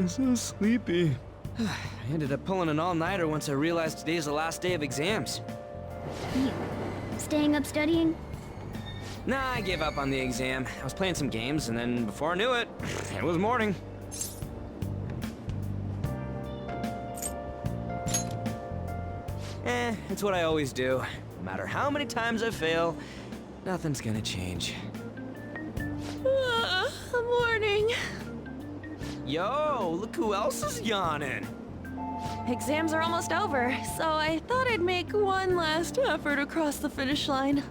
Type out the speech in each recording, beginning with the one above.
so sleepy. I ended up pulling an all-nighter once I realized today's the last day of exams. You staying up studying? Nah, I gave up on the exam. I was playing some games, and then before I knew it, it was morning. It's what I always do. No matter how many times I fail, nothing's gonna change. Morning. Yo, look who else is yawning. Exams are almost over, so I thought I'd make one last effort across the finish line.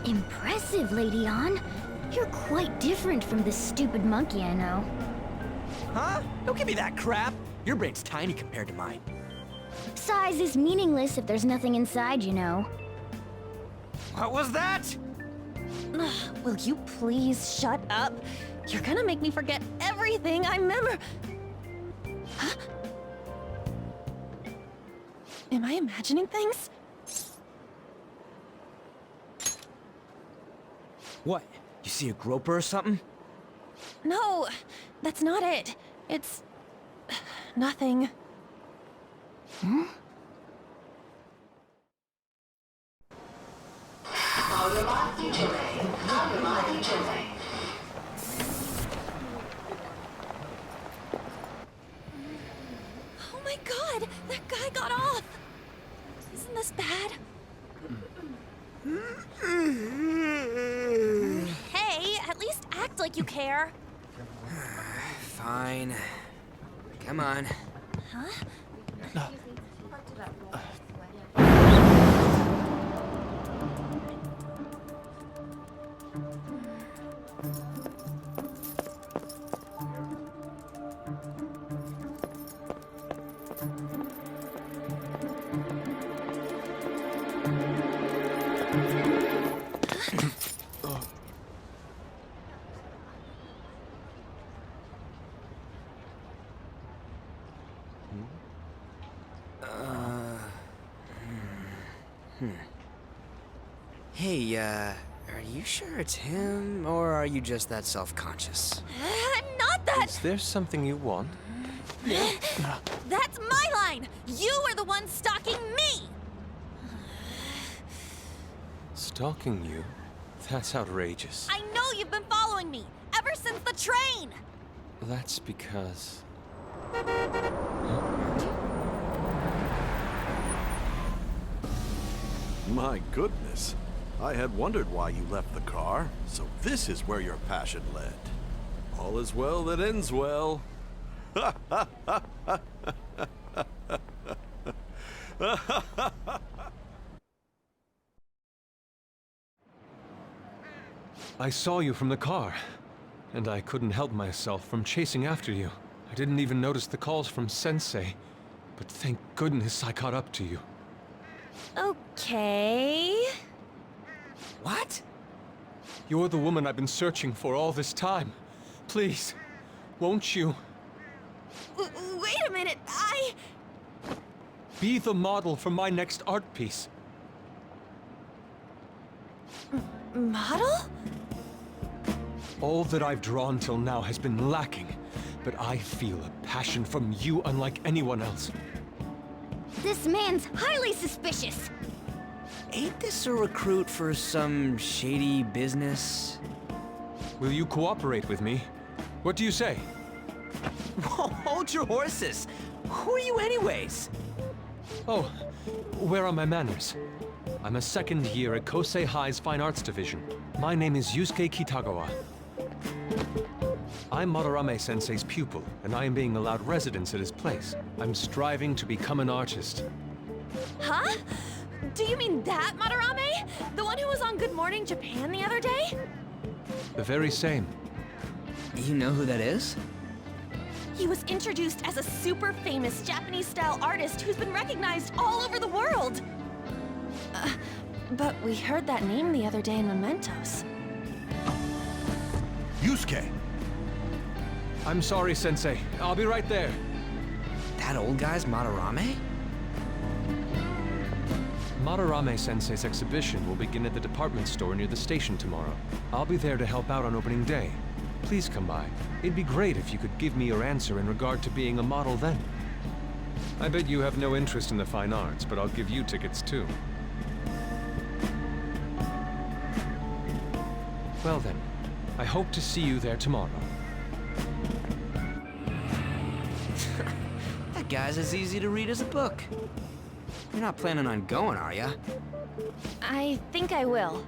Impressive, Lady Ann. You're quite different from this stupid monkey I know. Huh? Don't give me that crap. Your brain's tiny compared to mine. Size is meaningless if there's nothing inside, you know. What was that? Will you please shut up? You're gonna make me forget everything I remember. Huh? Am I imagining things? What? You see a groper or something? No, that's not it. It's... nothing. Hmm? Oh my god! That guy got off! Isn't this bad? Hey, at least act like you care. Fine. Come on. Huh? Hey, are you sure it's him, or are you just that self-conscious? I'm not that... Is there something you want? That's my line! You are the one stalking me! Stalking you? That's outrageous. I know you've been following me, ever since the train! That's because... My goodness. I had wondered why you left the car, so this is where your passion led. All is well that ends well. I saw you from the car, and I couldn't help myself from chasing after you. I didn't even notice the calls from Sensei, but thank goodness I caught up to you. Okay... What? You're the woman I've been searching for all this time. Please, won't you? Wait a minute, Be the model for my next art piece. Model? All that I've drawn till now has been lacking, but I feel a passion from you unlike anyone else. This man's highly suspicious. Ain't this a recruit for some shady business? Will you cooperate with me? What do you say? Whoa, hold your horses! Who are you anyways? Oh, where are my manners? I'm a second year at Kosei High's Fine Arts Division. My name is Yusuke Kitagawa. I'm Madarame-sensei's pupil, and I am being allowed residence at his place. I'm striving to become an artist. Huh? Do you mean that Madarame? The one who was on Good Morning Japan the other day? The very same. You know who that is? He was introduced as a super famous Japanese-style artist who's been recognized all over the world. But we heard that name the other day in Mementos. Yusuke! I'm sorry, Sensei. I'll be right there. That old guy's Madarame? Madarame-sensei's exhibition will begin at the department store near the station tomorrow. I'll be there to help out on opening day. Please come by. It'd be great if you could give me your answer in regard to being a model then. I bet you have no interest in the fine arts, but I'll give you tickets too. Well then, I hope to see you there tomorrow. That guy's as easy to read as a book. You're not planning on going, are ya? I think I will.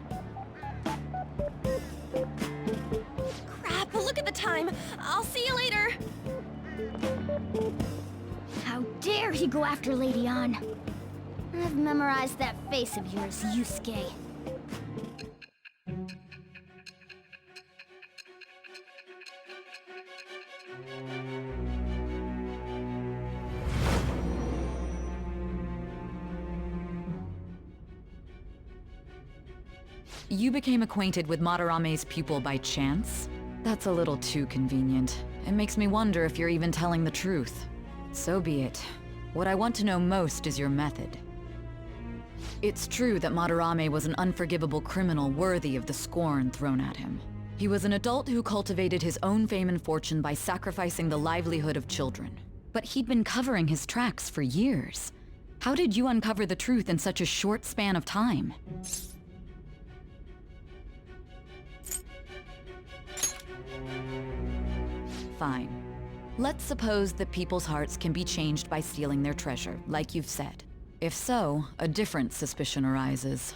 Crap, look at the time. I'll see you later. How dare he go after Lady Ann? I've memorized that face of yours, Yusuke. You became acquainted with Madarame's pupil by chance? That's a little too convenient. It makes me wonder if you're even telling the truth. So be it. What I want to know most is your method. It's true that Madarame was an unforgivable criminal worthy of the scorn thrown at him. He was an adult who cultivated his own fame and fortune by sacrificing the livelihood of children. But he'd been covering his tracks for years. How did you uncover the truth in such a short span of time? Fine. Let's suppose that people's hearts can be changed by stealing their treasure, like you've said. If so, a different suspicion arises.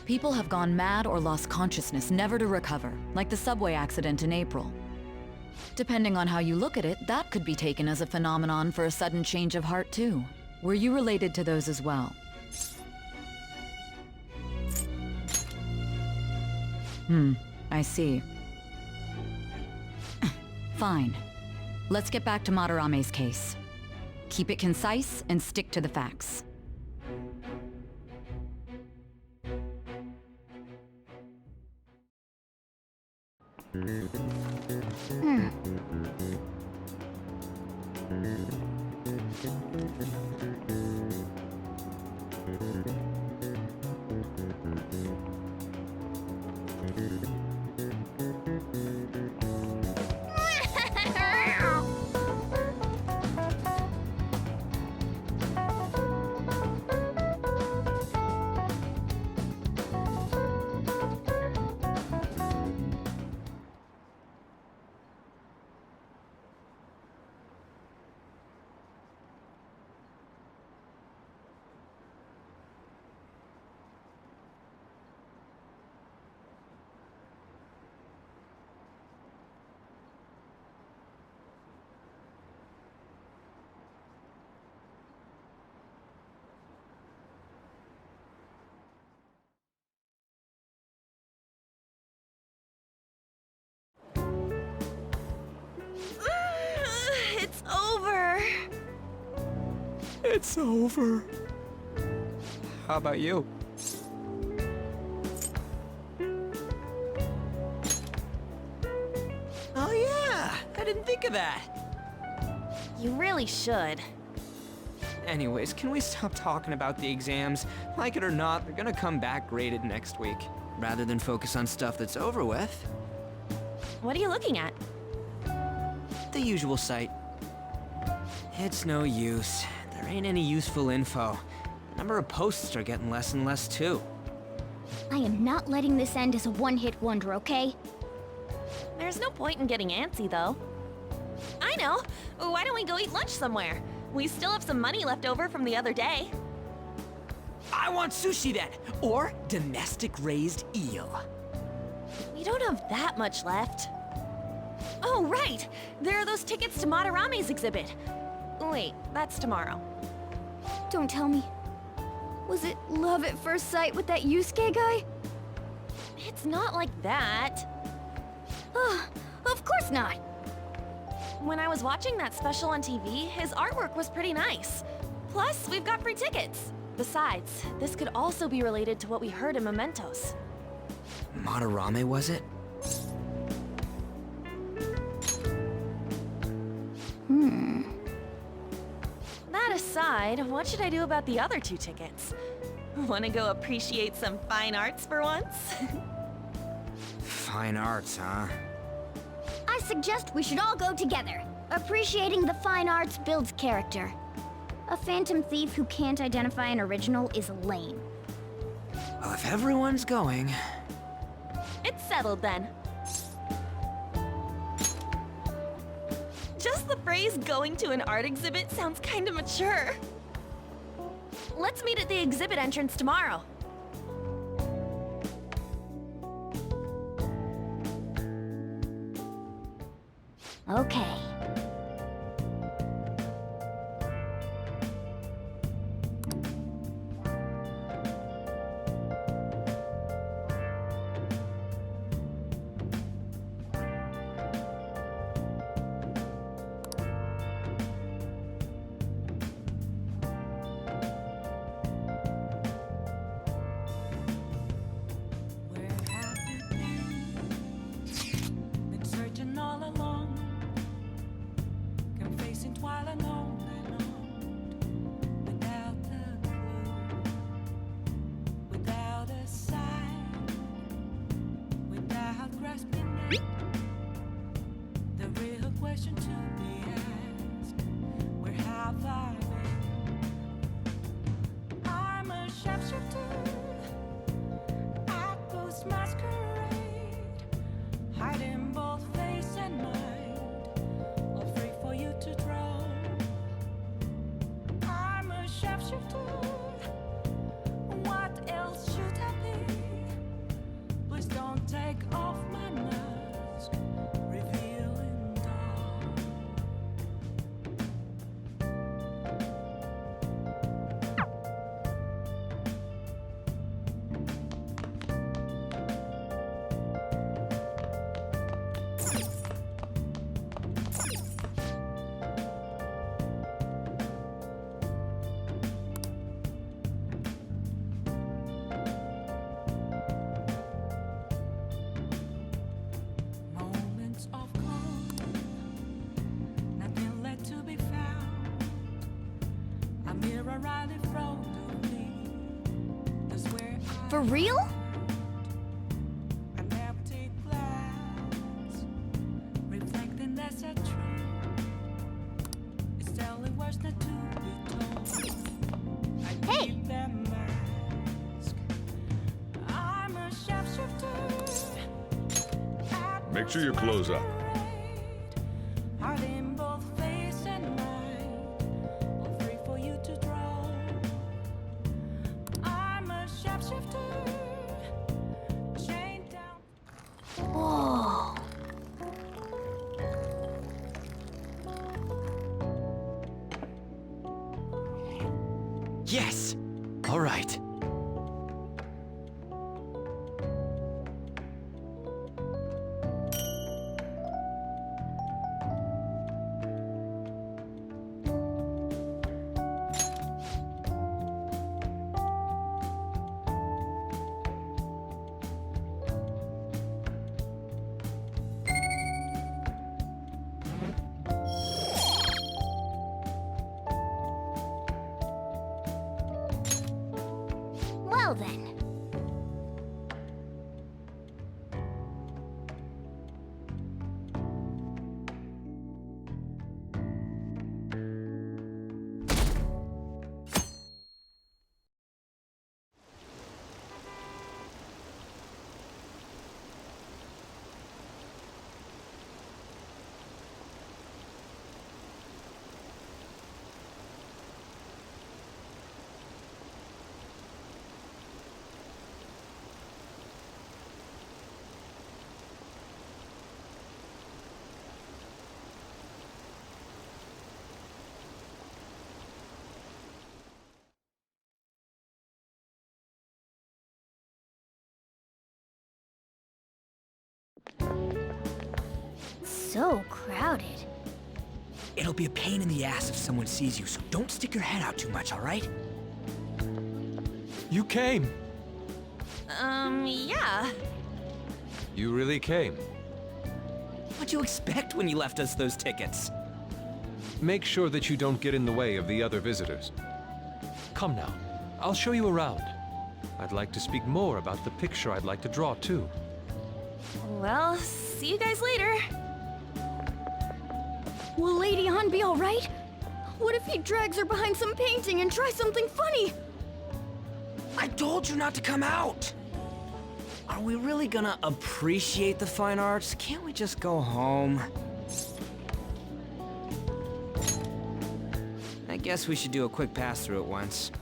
People have gone mad or lost consciousness, never to recover, like the subway accident in April. Depending on how you look at it, that could be taken as a phenomenon for a sudden change of heart too. Were you related to those as well? I see. Fine. Let's get back to Madarame's case. Keep it concise and stick to the facts. It's over. It's over. How about you? Oh yeah, I didn't think of that. You really should. Anyways, can we stop talking about the exams? Like it or not, they're gonna come back graded next week. Rather than focus on stuff that's over with. What are you looking at? The usual site. It's no use. There ain't any useful info. The number of posts are getting less and less too. I am not letting this end as a one-hit wonder, okay? There's no point in getting antsy, though. I know! Why don't we go eat lunch somewhere? We still have some money left over from the other day. I want sushi then, or domestic-raised eel. We don't have that much left. Oh, right! There are those tickets to Madarame's exhibit. Wait, that's tomorrow. Don't tell me. Was it love at first sight with that Yusuke guy? It's not like that. Of course not. When I was watching that special on TV, his artwork was pretty nice. Plus, we've got free tickets. Besides, this could also be related to what we heard in Mementos. Madarame, was it? That aside, what should I do about the other 2 tickets? Wanna go appreciate some fine arts for once? Fine arts, huh? I suggest we should all go together. Appreciating the fine arts builds character. A phantom thief who can't identify an original is lame. Well, if everyone's going... It's settled then. Just the phrase going to an art exhibit sounds kinda mature. Let's meet at the exhibit entrance tomorrow. Okay. Where have you been searching all along, confessing while alone without a clue, without a sign, without grasping it. The real question to be asked: where have I been? I'm a sharpshooter. Ghost masquerade, hiding both face and mind, all free for you to draw. I'm a sharpshooter. What else should I be? Please don't take off my mask, revealing dawn. Moments of calm, nothing left to be found. A mirror right in front of me. That's where For real? an empty glass, reflecting that's a truth. It's telling words not to be told. I Hey! keep that mask. I'm a sharpshooter. Make sure you close up. Hiding both face and mind, all free for you to draw. I'm a sharpshooter, chained down. Whoa. Yes! All right. Well then. So crowded. It'll be a pain in the ass if someone sees you, so don't stick your head out too much, all right? You came! Yeah. You really came. What'd you expect when you left us those tickets? Make sure that you don't get in the way of the other visitors. Come now, I'll show you around. I'd like to speak more about the picture I'd like to draw, too. Well, see you guys later. Will Lady Han be alright? What if he drags her behind some painting and tries something funny? I told you not to come out! Are we really gonna appreciate the fine arts? Can't we just go home? I guess we should do a quick pass-through at once.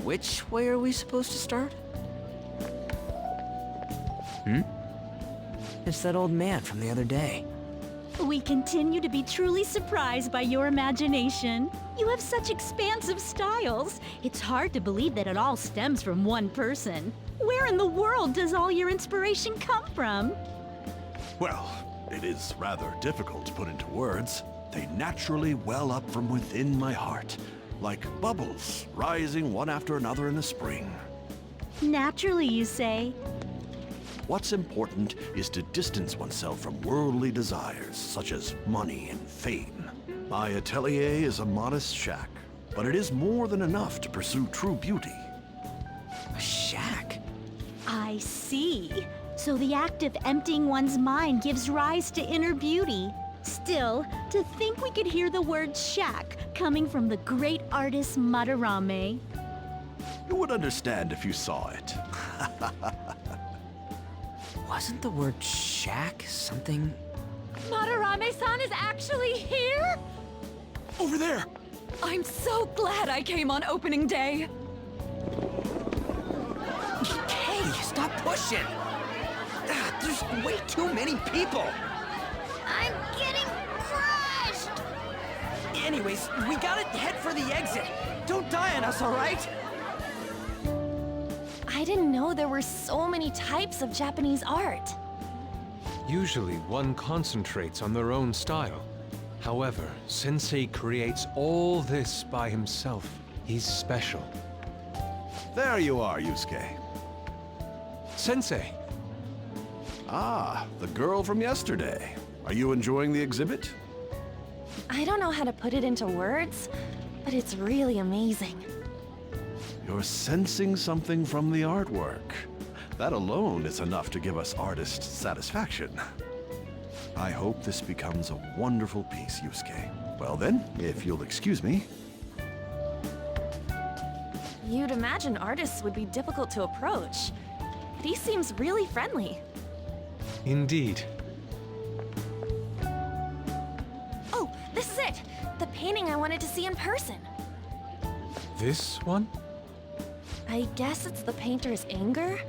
Which way are we supposed to start? It's that old man from the other day. We continue to be truly surprised by your imagination. You have such expansive styles. It's hard to believe that it all stems from one person. Where in the world does all your inspiration come from? Well, it is rather difficult to put into words. They naturally well up from within my heart, like bubbles rising one after another in the spring. Naturally, you say. What's important is to distance oneself from worldly desires, such as money and fame. My atelier is a modest shack, but it is more than enough to pursue true beauty. A shack? I see. So the act of emptying one's mind gives rise to inner beauty. Still, to think we could hear the word shack coming from the great artist Madarame. You would understand if you saw it. Wasn't the word shack something? Madarame-san is actually here? Over there! I'm so glad I came on opening day. Hey, stop pushing! There's way too many people! I'm getting crushed! Anyways, we gotta head for the exit. Don't die on us, all right? I didn't know there were so many types of Japanese art. Usually one concentrates on their own style. However, Sensei creates all this by himself. He's special. There you are, Yusuke. Sensei! Ah, the girl from yesterday. Are you enjoying the exhibit? I don't know how to put it into words, but it's really amazing. You're sensing something from the artwork. That alone is enough to give us artist satisfaction. I hope this becomes a wonderful piece, Yusuke. Well then, if you'll excuse me. You'd imagine artists would be difficult to approach, but he seems really friendly. Indeed. Oh, this is it! The painting I wanted to see in person. This one? I guess it's the painter's anger?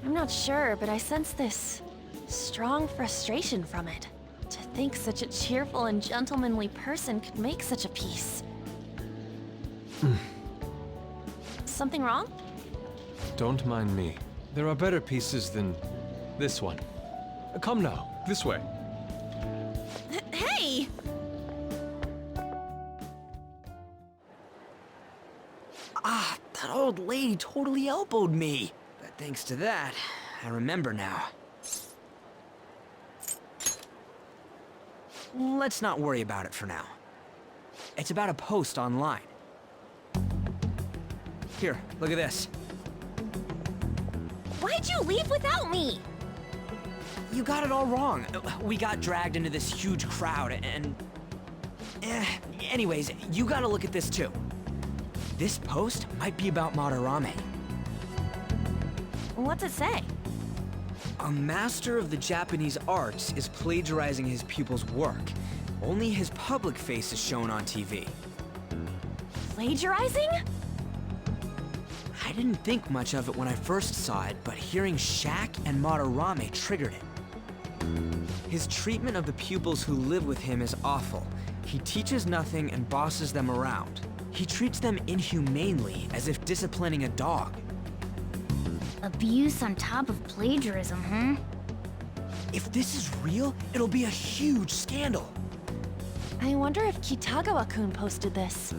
I'm not sure, but I sense this strong frustration from it. To think such a cheerful and gentlemanly person could make such a piece. Something wrong? Don't mind me. There are better pieces than this one. Come now, this way. Hey! That old lady totally elbowed me. But thanks to that, I remember now. Let's not worry about it for now. It's about a post online. Here, look at this. Why'd you leave without me? You got it all wrong. We got dragged into this huge crowd and... Anyways, you gotta look at this too. This post might be about Madarame. What's it say? A master of the Japanese arts is plagiarizing his pupil's work. Only his public face is shown on TV. Plagiarizing? I didn't think much of it when I first saw it, but hearing Shack and Madarame triggered it. His treatment of the pupils who live with him is awful. He teaches nothing and bosses them around. He treats them inhumanely, as if disciplining a dog. Abuse on top of plagiarism, huh? If this is real, it'll be a huge scandal. I wonder if Kitagawa-kun posted this.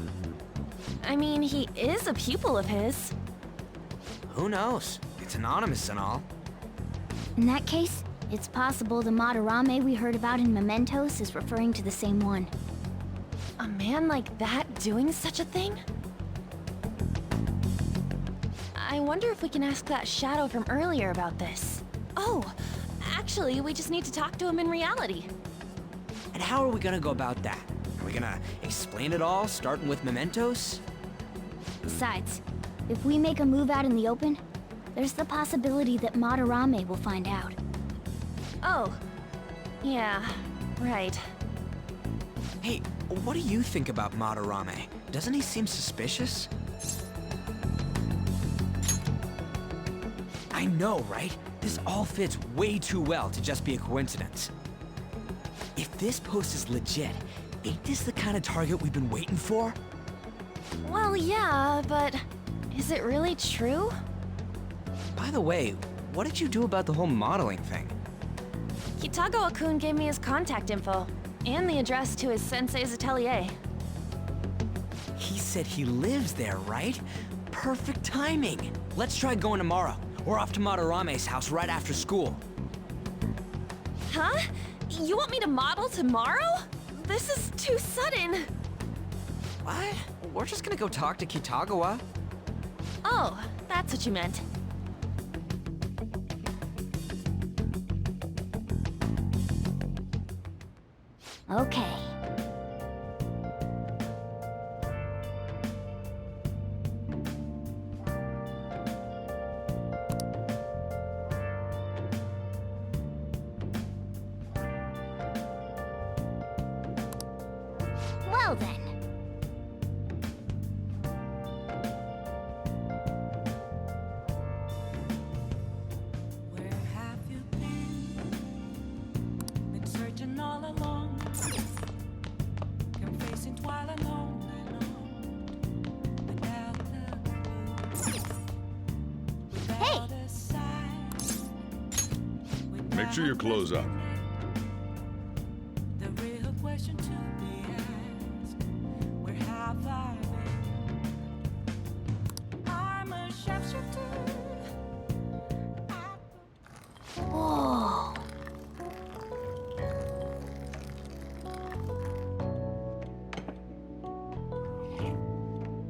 I mean, he is a pupil of his. Who knows? It's anonymous and all. In that case, it's possible the Madarame we heard about in Mementos is referring to the same one. A man like that doing such a thing? I wonder if we can ask that shadow from earlier about this. Oh, actually, we just need to talk to him in reality. how are we gonna go about that? Are we gonna explain it all, starting with mementos? Besides, if we make a move out in the open, there's the possibility that Madarame will find out. Oh. Yeah, right. Hey, what do you think about Madarame? Doesn't he seem suspicious? I know, right? This all fits way too well to just be a coincidence. If this post is legit, ain't this the kind of target we've been waiting for? Well, yeah, but is it really true? By the way, what did you do about the whole modeling thing? Kitagawa-kun gave me his contact info, and the address to his sensei's atelier. He said he lives there, right? Perfect timing. Let's try going tomorrow. We're off to Madarame's house right after school. Huh? You want me to model tomorrow? This is too sudden. What? We're just gonna go talk to Kitagawa. Oh, that's what you meant. Okay. Well then. Where have you been? Been searching all along. Confessing while alone without the Hey! without a sign, Make sure you close up. The real question to be asked: where have I been? I'm a sharpshooter. Whoa.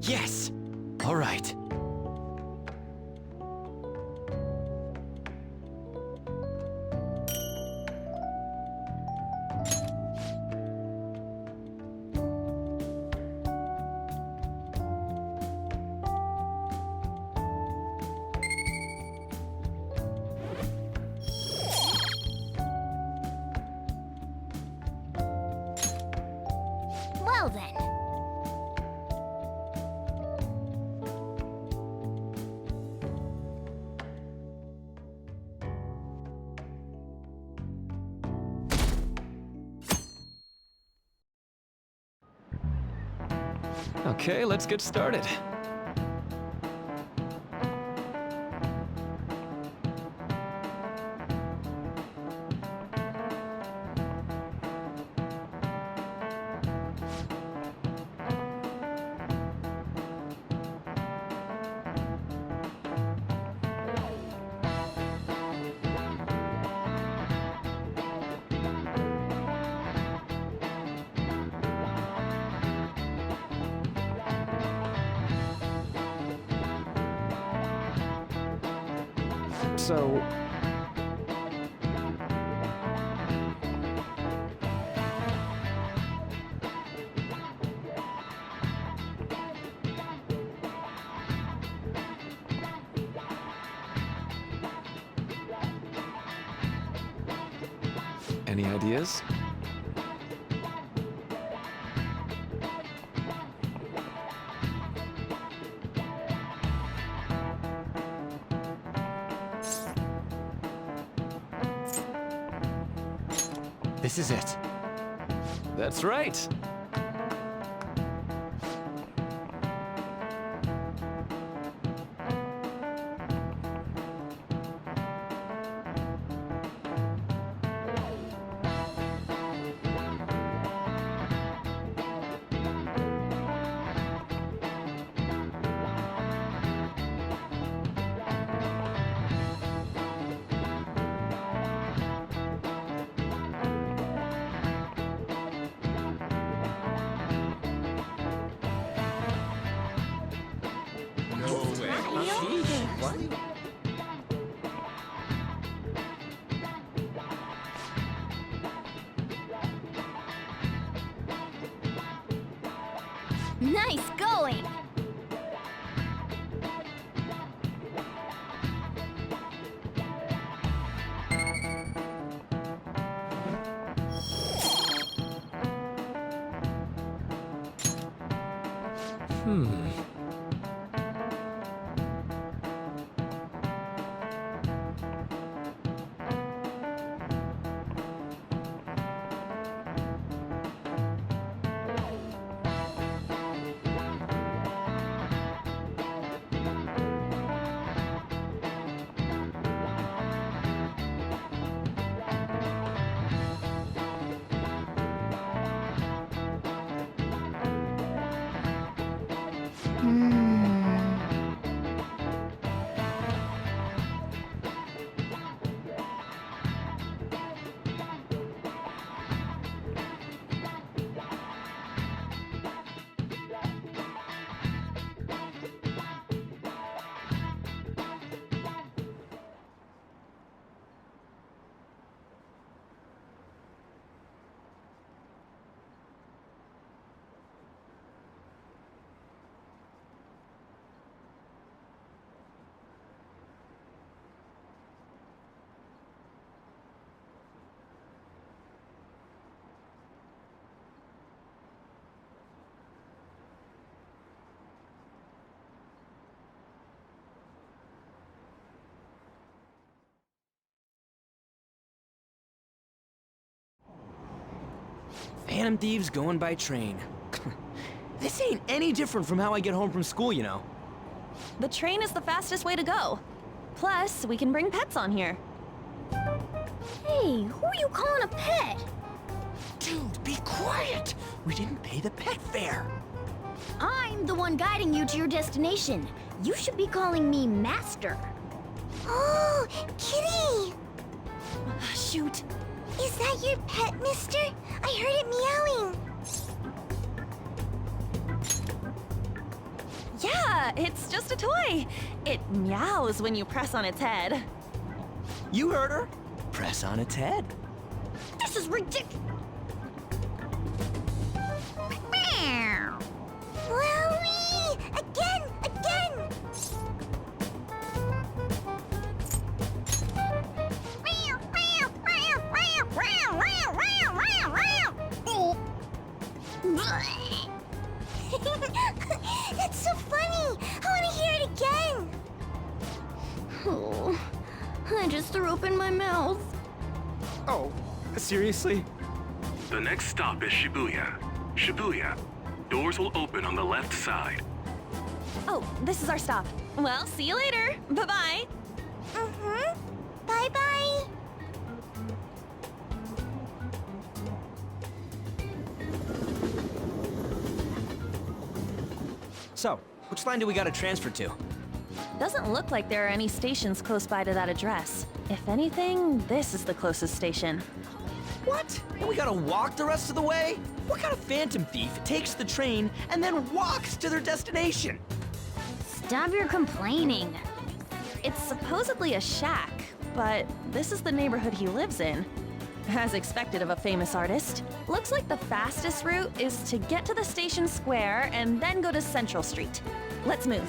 Yes! All right. Well then. Okay, let's get started. So... Any ideas? This is it. That's right. Phantom thieves going by train. This ain't any different from how I get home from school, you know. The train is the fastest way to go. Plus, we can bring pets on here. Hey, who are you calling a pet? Dude, be quiet! We didn't pay the pet fare. I'm the one guiding you to your destination. You should be calling me Master. Oh, Kitty! Shoot. Is that your pet, mister? I heard it meowing. Yeah, it's just a toy. It meows when you press on its head. You heard her. Press on its head. This is ridiculous. Wowie! Again! Again! That's so funny! I want to hear it again! Oh, I just threw up in my mouth. Oh, seriously? The next stop is Shibuya. Shibuya. Doors will open on the left side. Oh, this is our stop. Well, see you later. Bye-bye. Mm-hmm. Bye-bye. So, which line do we gotta transfer to? Doesn't look like there are any stations close by to that address. If anything, this is the closest station. What? And we gotta walk the rest of the way? What kind of phantom thief takes the train and then walks to their destination? Stop your complaining. It's supposedly a shack, but this is the neighborhood he lives in. As expected of a famous artist. Looks like the fastest route is to get to the station square and then go to Central Street. Let's move.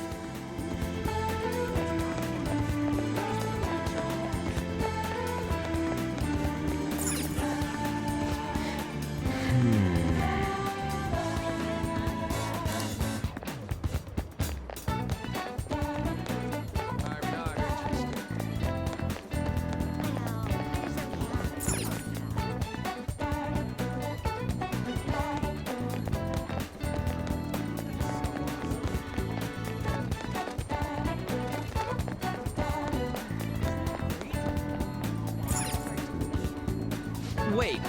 Wait.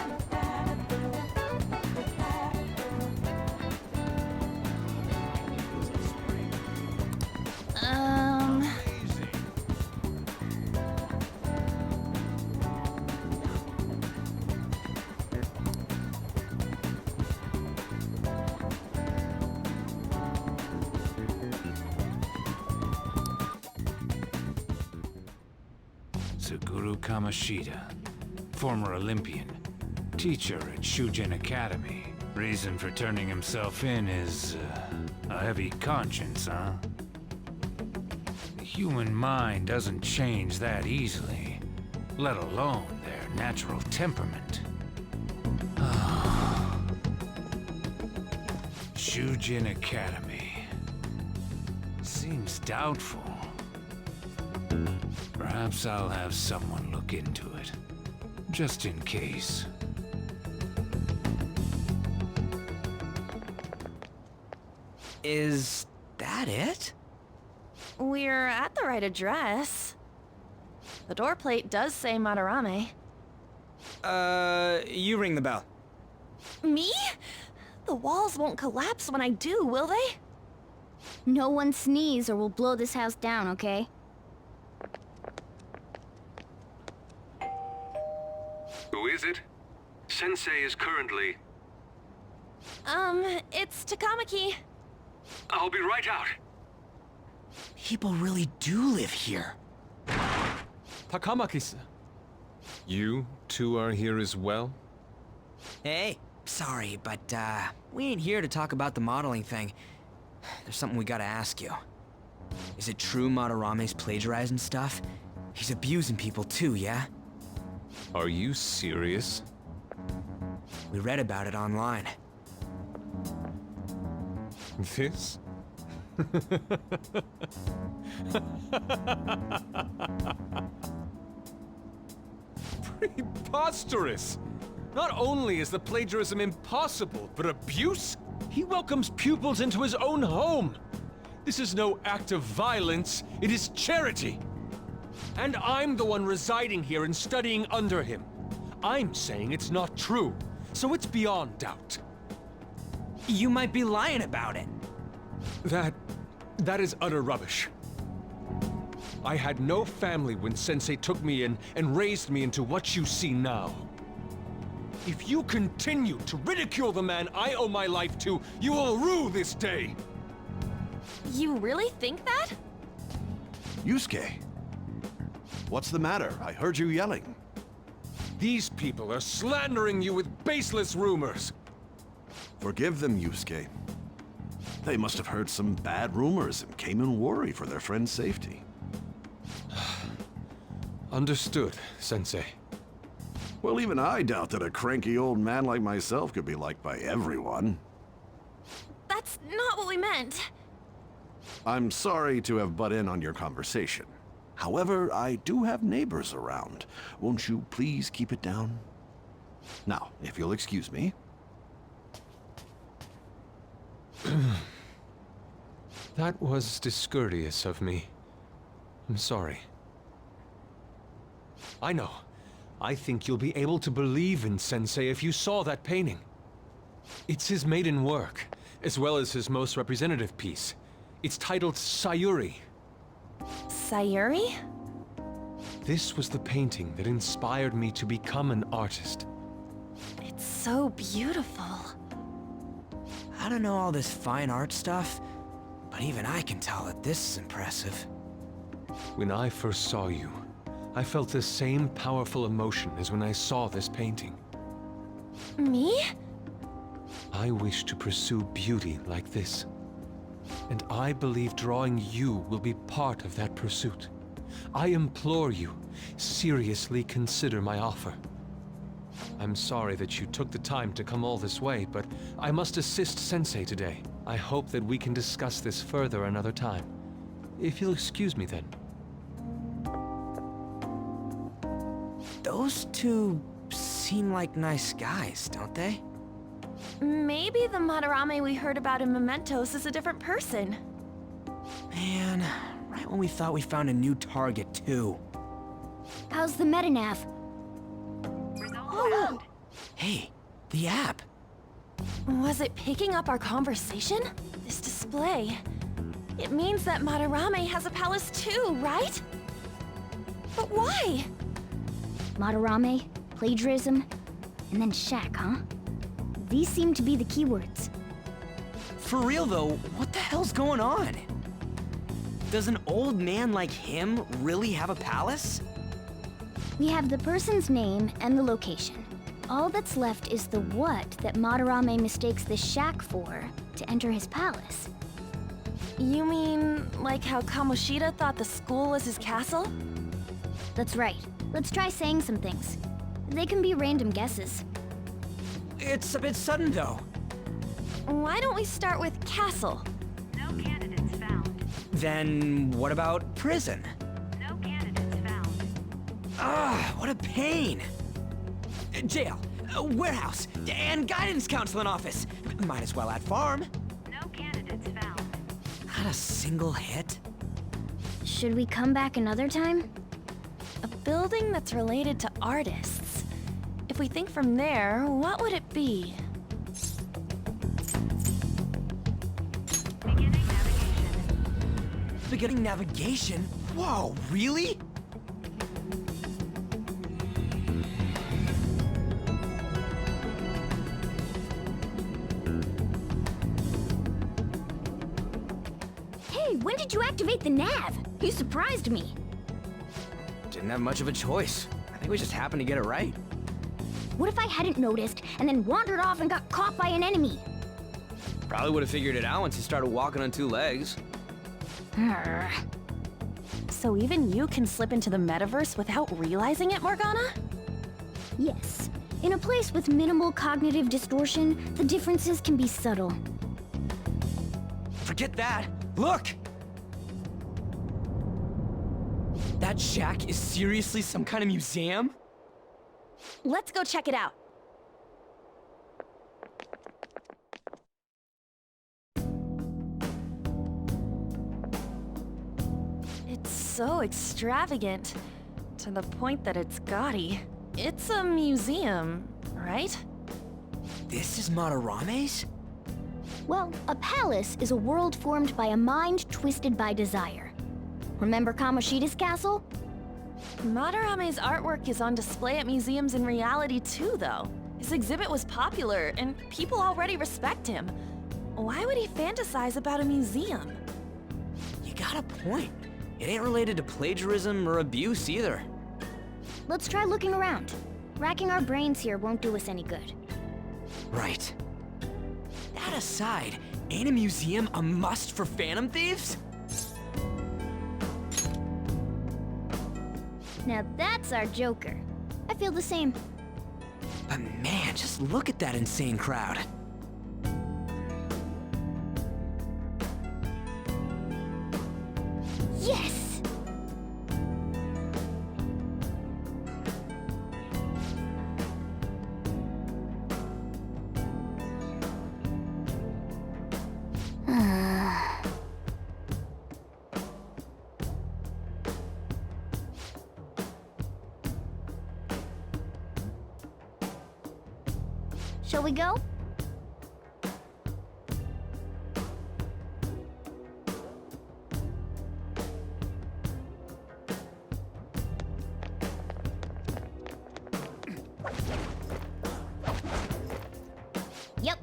Suguru Kamoshida, former Olympian, teacher at Shujin Academy. Reason for turning himself in is a heavy conscience, huh? The human mind doesn't change that easily, let alone their natural temperament. Shujin Academy. seems doubtful. Perhaps I'll have someone look into it, just in case. Is that it? We're at the right address. The door plate does say Madarame. You ring the bell. Me? The walls won't collapse when I do, will they? No one sneeze or we'll blow this house down, okay? Who is it? Sensei is currently... It's Takamaki. I'll be right out. People really do live here. Takamaki-san. You two are here as well? Hey, sorry, but, we ain't here to talk about the modeling thing. There's something we gotta ask you. Is it true Madarame's plagiarizing stuff? He's abusing people too, yeah? Are you serious? We read about it online. This? Preposterous! Not only is the plagiarism impossible, but abuse? He welcomes pupils into his own home! This is no act of violence, it is charity! And I'm the one residing here and studying under him. I'm saying it's not true, so it's beyond doubt. You might be lying about it. That is utter rubbish. I had no family when Sensei took me in and raised me into what you see now. If you continue to ridicule the man I owe my life to, you will rue this day! You really think that? Yusuke, what's the matter? I heard you yelling. These people are slandering you with baseless rumors! Forgive them, Yusuke. They must have heard some bad rumors and came in worry for their friend's safety. Understood, Sensei. Well, even I doubt that a cranky old man like myself could be liked by everyone. That's not what we meant. I'm sorry to have butt in on your conversation. However, I do have neighbors around. Won't you please keep it down? Now, if you'll excuse me. That was discourteous of me. I'm sorry. I know. I think you'll be able to believe in Sensei if you saw that painting. It's his maiden work, as well as his most representative piece. It's titled Sayuri. Sayuri? This was the painting that inspired me to become an artist. It's so beautiful. I don't know all this fine art stuff, but even I can tell that this is impressive. When I first saw you, I felt the same powerful emotion as when I saw this painting. Me? I wish to pursue beauty like this. And I believe drawing you will be part of that pursuit. I implore you, seriously consider my offer. I'm sorry that you took the time to come all this way, but I must assist Sensei today. I hope that we can discuss this further another time. If you'll excuse me then. Those two seem like nice guys, don't they? Maybe the Madarame we heard about in Mementos is a different person. Man, right when we thought we found a new target, too. How's the metanav? Oh! Hey, the app. Was it picking up our conversation? This display. It means that Madarame has a palace too, right? But why? Madarame, plagiarism, and then shack, huh? These seem to be the keywords. For real though, what the hell's going on? Does an old man like him really have a palace? We have the person's name and the location. All that's left is the what that Madarame mistakes the shack for to enter his palace. You mean, like how Kamoshida thought the school was his castle? That's right. Let's try saying some things. They can be random guesses. It's a bit sudden though. Why don't we start with castle? Then what about prison? No candidates found. Ah, what a pain! Jail, warehouse, and guidance counseling office. Might as well add farm. No candidates found. Not a single hit? Should we come back another time? A building that's related to artists. If we think from there, what would it be? Beginning navigation. Beginning navigation? Whoa, really? Hey, when did you activate the nav? You surprised me. Didn't have much of a choice. I think we just happened to get it right. What if I hadn't noticed and then wandered off and got caught by an enemy? Probably would have figured it out once you started walking on two legs. Arr. So even you can slip into the metaverse without realizing it, Morgana? Yes. In a place with minimal cognitive distortion, the differences can be subtle. Forget that. Look! That shack is seriously some kind of museum? Let's go check it out. It's so extravagant, to the point that it's gaudy. It's a museum, right? This is Madarame's? Well, a palace is a world formed by a mind twisted by desire. Remember Kamoshida's castle? Madarame's artwork is on display at museums in reality too, though. His exhibit was popular, and people already respect him. Why would he fantasize about a museum? You got a point. It ain't related to plagiarism or abuse either. Let's try looking around. Racking our brains here won't do us any good. Right. That aside, ain't a museum a must for Phantom Thieves? Now that's our Joker. I feel the same. But man, just look at that insane crowd. Yes! Shall we go? Yep.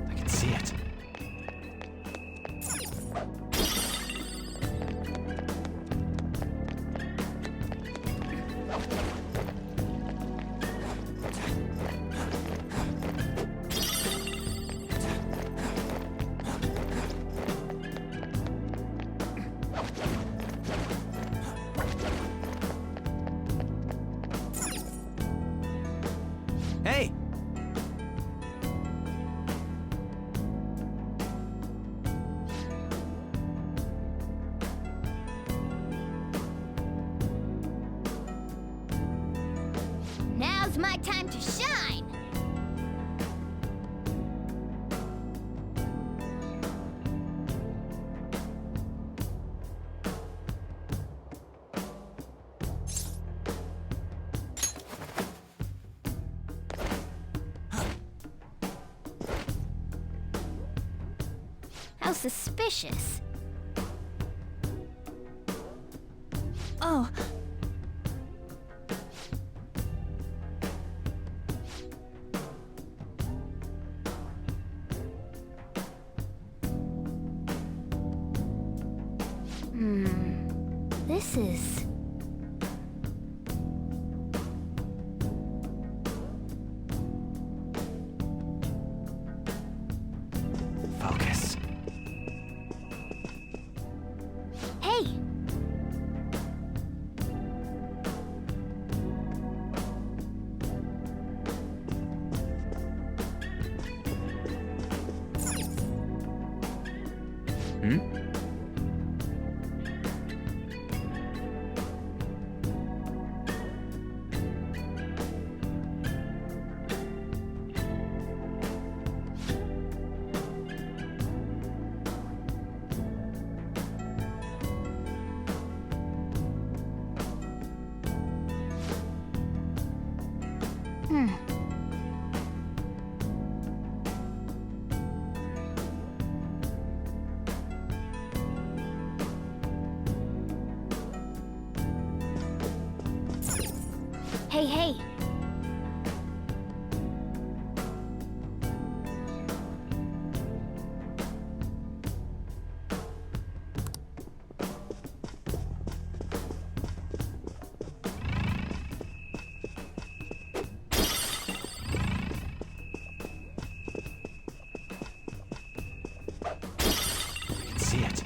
I can see it. Hey! Now's my time to shine! How suspicious. Oh, This is... Hey, hey! I can see it.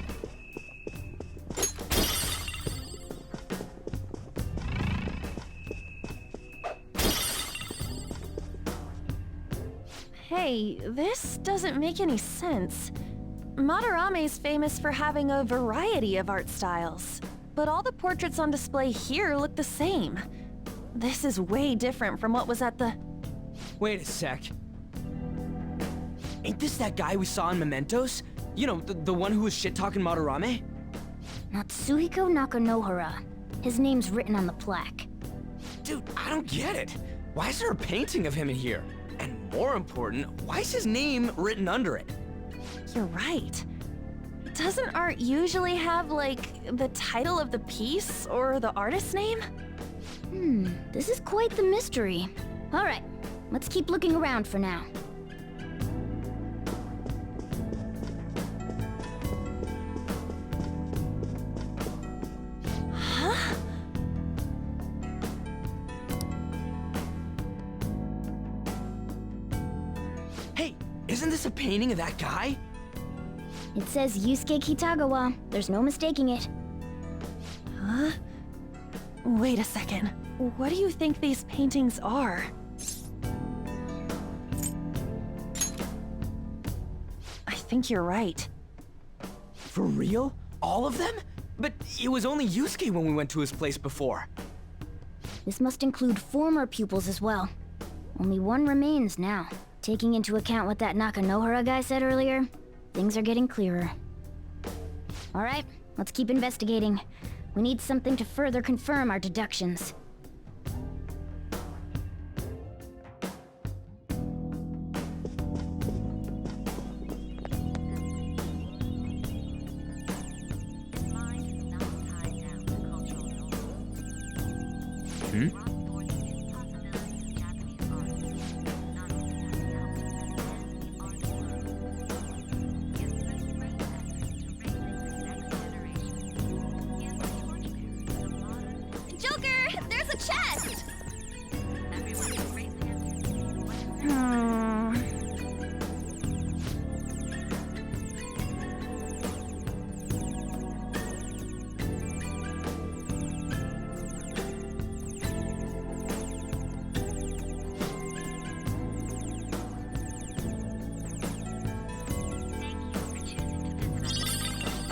Hey, this doesn't make any sense. Madarame's famous for having a variety of art styles, but all the portraits on display here look the same. This is way different from what was at the... Wait a sec. Ain't this that guy we saw in Mementos? You know, the one who was shit-talking Madarame? Natsuhiko Nakanohara. His name's written on the plaque. Dude, I don't get it. Why is there a painting of him in here? And more important, why is his name written under it? You're right. Doesn't art usually have, like, the title of the piece or the artist's name? This is quite the mystery. All right, let's keep looking around for now. Huh? Hey, isn't this a painting of that guy? It says Yusuke Kitagawa. There's no mistaking it. Huh? Wait a second. What do you think these paintings are? I think you're right. For real? All of them? But it was only Yusuke when we went to his place before. This must include former pupils as well. Only one remains now. Taking into account what that Nakanohara guy said earlier, things are getting clearer. All right, let's keep investigating. We need something to further confirm our deductions. Joker, there's a chest!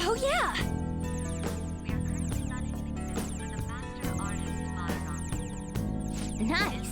Oh yeah! Nice!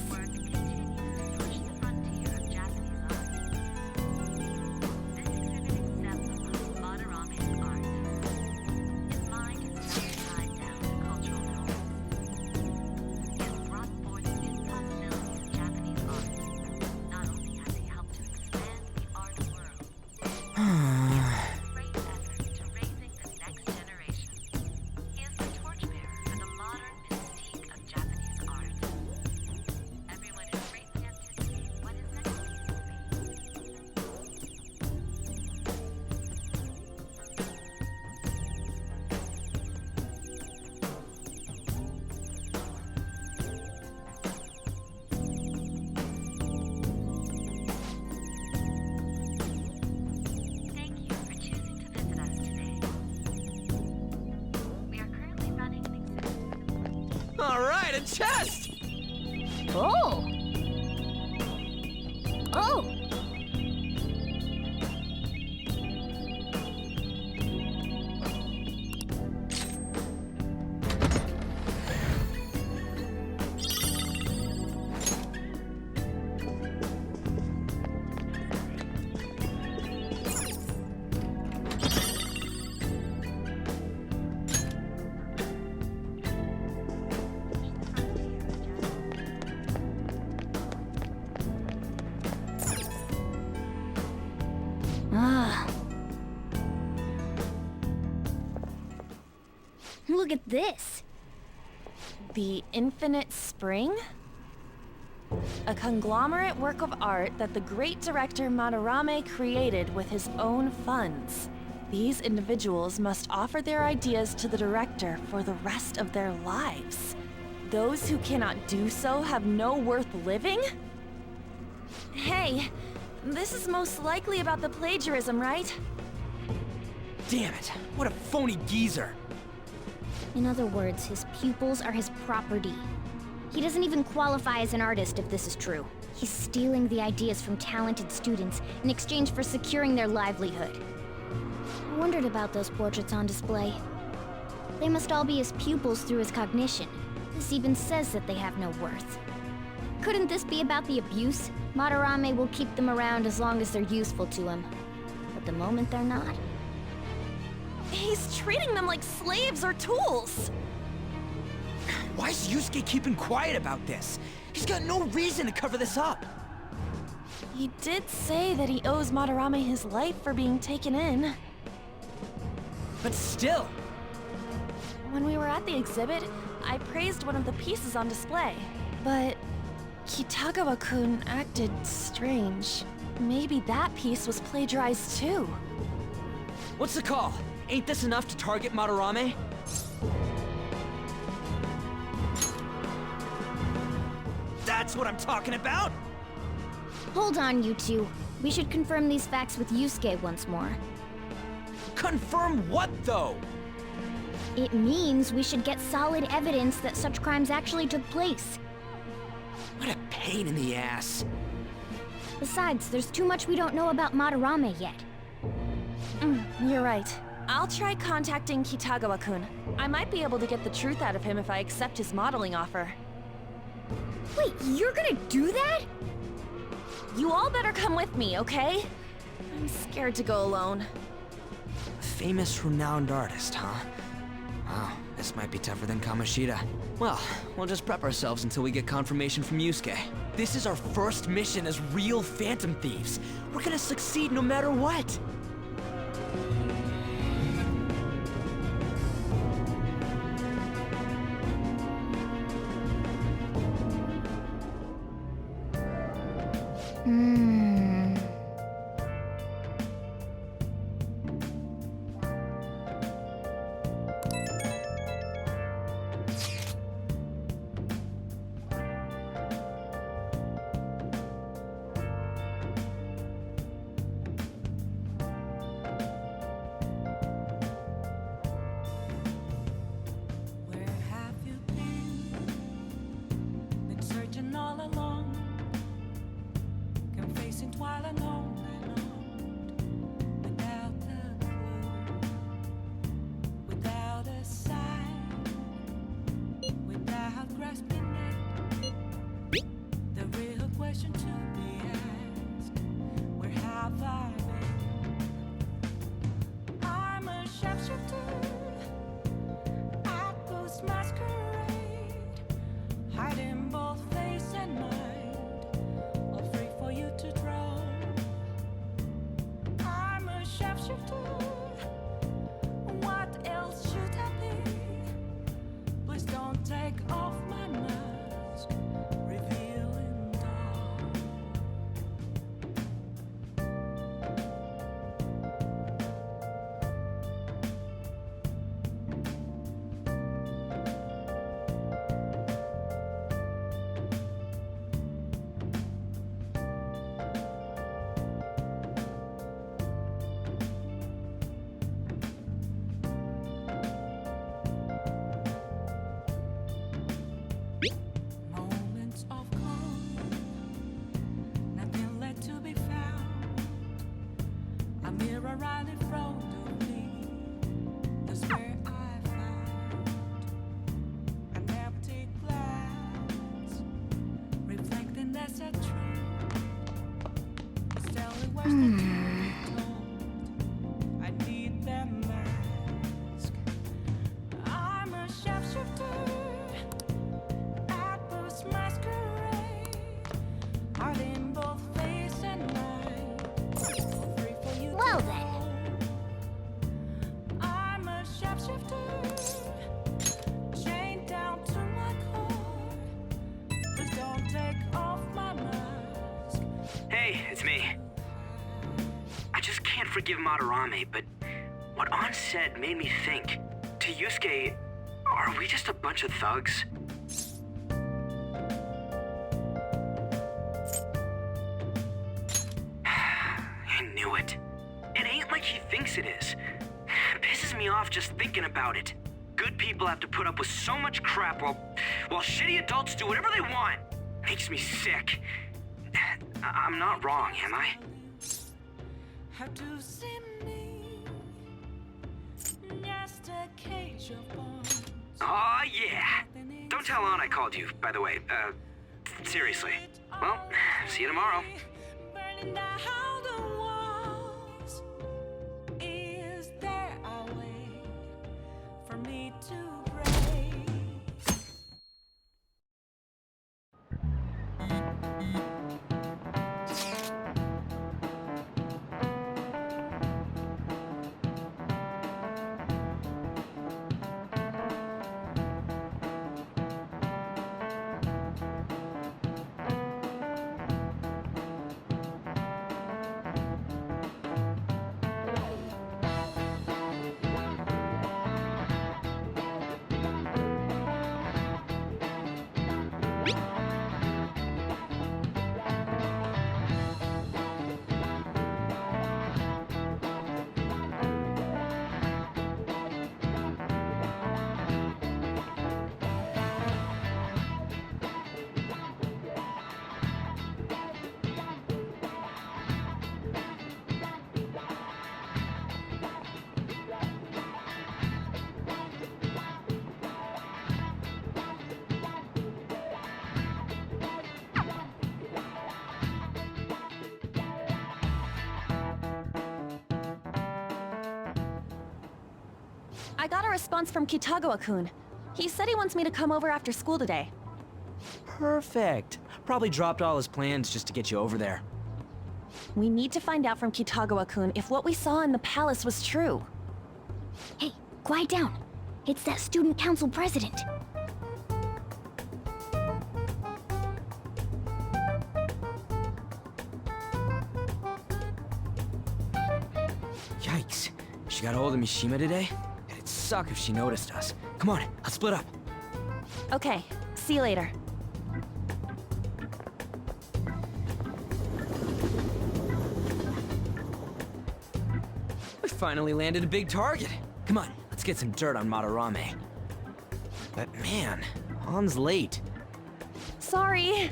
All right, a chest! Oh! Oh! look at this. The Infinite Spring? A conglomerate work of art that the great director Madarame created with his own funds. These individuals must offer their ideas to the director for the rest of their lives. Those who cannot do so have no worth living? Hey, this is most likely about the plagiarism, right? Damn it, what a phony geezer. In other words, his pupils are his property. He doesn't even qualify as an artist if this is true. He's stealing the ideas from talented students in exchange for securing their livelihood. I wondered about those portraits on display. They must all be his pupils through his cognition. This even says that they have no worth. Couldn't this be about the abuse? Madarame will keep them around as long as they're useful to him. But the moment they're not... He's treating them like slaves or tools! Why is Yusuke keeping quiet about this? He's got no reason to cover this up. He did say that he owes Madarame his life for being taken in. But still... When we were at the exhibit, I praised one of the pieces on display. But Kitagawa-kun acted strange. Maybe that piece was plagiarized too. What's the call? Ain't this enough to target Madarame? That's what I'm talking about! Hold on, you two. We should confirm these facts with Yusuke once more. Confirm what, though? It means we should get solid evidence that such crimes actually took place. What a pain in the ass. Besides, there's too much we don't know about Madarame yet. You're right. I'll try contacting Kitagawa-kun. I might be able to get the truth out of him if I accept his modeling offer. Wait, you're gonna do that? You all better come with me, okay? I'm scared to go alone. A famous, renowned artist, huh? Wow, this might be tougher than Kamoshida. Well, we'll just prep ourselves until we get confirmation from Yusuke. This is our first mission as real Phantom Thieves. We're gonna succeed no matter what. Where have you been? Been searching all along, confessing while alone without a clue, without a sign, without grasping it. The real question to be asked: where have I been? I'm a sharpshooter. Masquerade, hiding both face and mind, all free for you to draw. I'm a sharpshooter. What else should I be? Please don't take off my mask, revealing dawn. Moments of calm, nothing left to be found. A mirror right in front of me, that's where I found an empty glass, reflecting that's a truth. It's telling where's the truth told. I need that mask. I'm a sharpshooter. Masquerade, hiding both face and mind. Free for you. Well then. I'm a sharpshooter. it's me. I just can't forgive Madarame, but what An said made me think. To Yusuke, are we just a bunch of thugs? I knew it. It ain't like he thinks it is. It pisses me off just thinking about it. Good people have to put up with so much crap while shitty adults do whatever they want. Makes me sick. I'm not wrong, am I? Have to see me just a cage of bones. Aw, yeah. Don't tell An I called you, by the way. Seriously. Well, see you tomorrow. Burning down the walls. Is there a way for me to break? I got a response from Kitagawa-kun. He said he wants me to come over after school today. Perfect. Probably dropped all his plans just to get you over there. We need to find out from Kitagawa-kun if what we saw in the palace was true. Hey, quiet down. It's that student council president. Yikes. She got a hold of Mishima today? It'd suck if she noticed us. Come on, let's split up. Okay, see you later. We finally landed a big target. Come on, let's get some dirt on Madarame. But man, An's late. Sorry.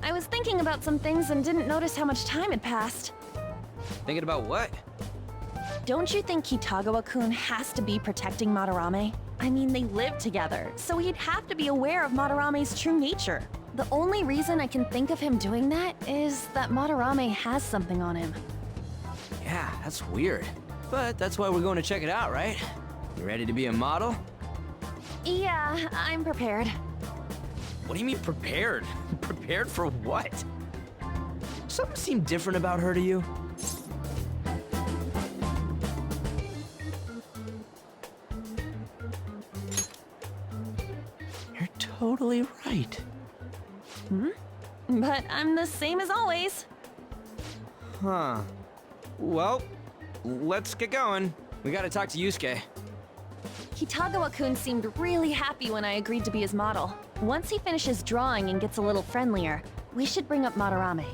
I was thinking about some things and didn't notice how much time had passed. Thinking about what? Don't you think Kitagawa-kun has to be protecting Madarame? I mean, they live together, so he'd have to be aware of Madarame's true nature. The only reason I can think of him doing that is that Madarame has something on him. Yeah, that's weird. But that's why we're going to check it out, right? You ready to be a model? Yeah, I'm prepared. What do you mean prepared? Prepared for what? Something seemed different about her to you? You're totally right. But I'm the same as always. Huh. Well, let's get going. We gotta talk to Yusuke. Kitagawa-kun seemed really happy when I agreed to be his model. Once he finishes drawing and gets a little friendlier, we should bring up Madarame.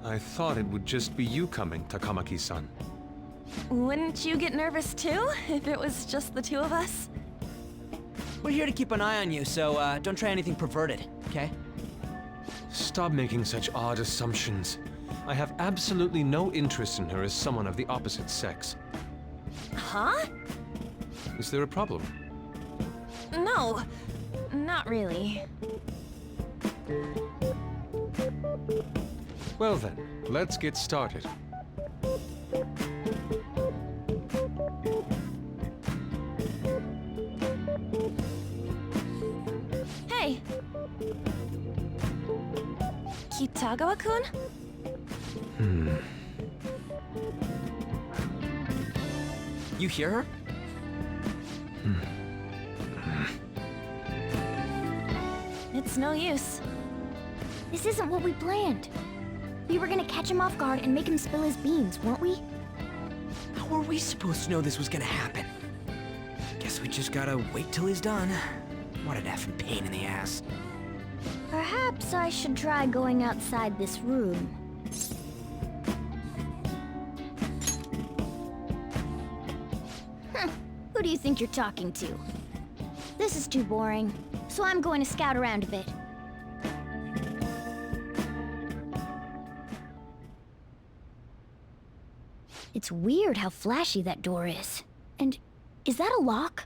I thought it would just be you coming, Takamaki-san. Wouldn't you get nervous too, if it was just the two of us? We're here to keep an eye on you, so don't try anything perverted, okay? Stop making such odd assumptions. I have absolutely no interest in her as someone of the opposite sex. Huh? Is there a problem? No, not really. Well then, let's get started. Hey! Kitagawa-kun? You hear her? It's no use. This isn't what we planned. We were gonna catch him off guard and make him spill his beans, weren't we? How were we supposed to know this was gonna happen? Guess we just gotta wait till he's done. What an effing pain in the ass. Perhaps I should try going outside this room. Who do you think you're talking to? This is too boring, so I'm going to scout around a bit. It's weird how flashy that door is. And is that a lock?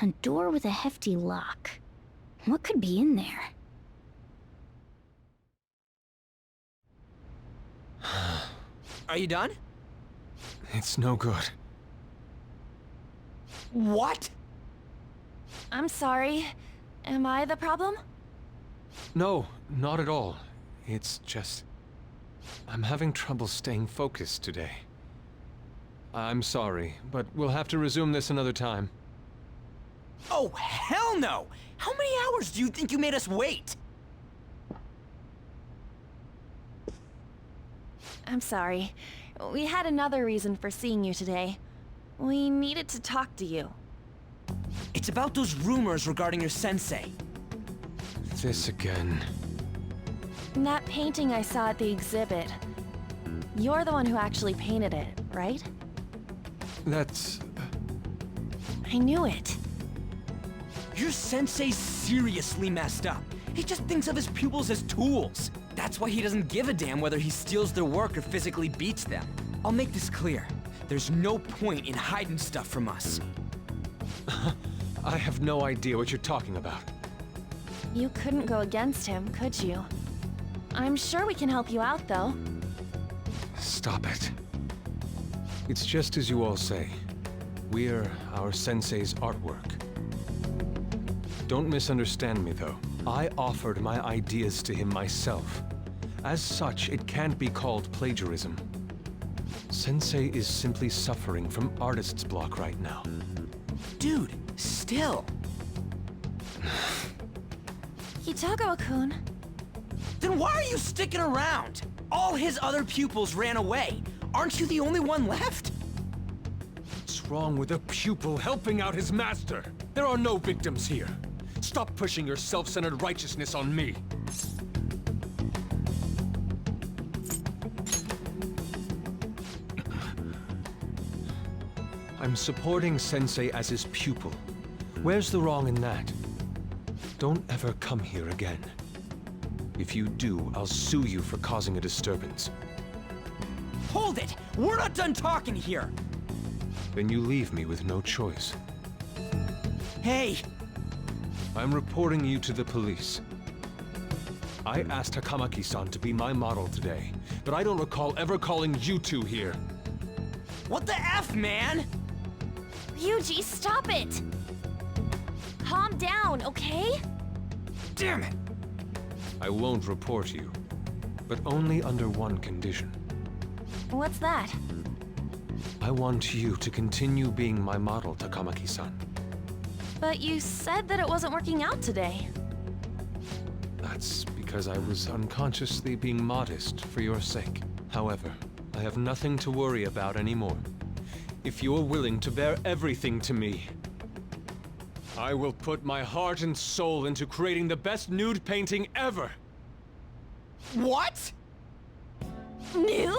A door with a hefty lock. What could be in there? Are you done? It's no good. What? I'm sorry. Am I the problem? No, not at all. It's just... I'm having trouble staying focused today. I'm sorry, but we'll have to resume this another time. Oh, hell no! How many hours do you think you made us wait? I'm sorry. We had another reason for seeing you today. We needed to talk to you. It's about those rumors regarding your sensei. This again. That painting I saw at the exhibit. You're the one who actually painted it, right? That's... I knew it. Your sensei's seriously messed up. He just thinks of his pupils as tools. That's why he doesn't give a damn whether he steals their work or physically beats them. I'll make this clear. There's no point in hiding stuff from us. I have no idea what you're talking about. You couldn't go against him, could you? I'm sure we can help you out, though. Stop it. It's just as you all say. We're our sensei's artwork. Don't misunderstand me, though. I offered my ideas to him myself. As such, it can't be called plagiarism. Sensei is simply suffering from artist's block right now. Dude, still. Hitogo-kun. Then why are you sticking around? All his other pupils ran away. Aren't you the only one left? What's wrong with a pupil helping out his master? There are no victims here. Stop pushing your self-centered righteousness on me. I'm supporting Sensei as his pupil. Where's the wrong in that? Don't ever come here again. If you do, I'll sue you for causing a disturbance. Hold it! We're not done talking here! Then you leave me with no choice. Hey! I'm reporting you to the police. I asked Takamaki-san to be my model today, but I don't recall ever calling you two here. What the F, man? Ryuji, stop it! Calm down, okay? Damn it! I won't report you, but only under one condition. What's that? I want you to continue being my model, Takamaki-san. But you said that it wasn't working out today. That's because I was unconsciously being modest for your sake. However, I have nothing to worry about anymore. If you're willing to bear everything to me, I will put my heart and soul into creating the best nude painting ever! What? Nude?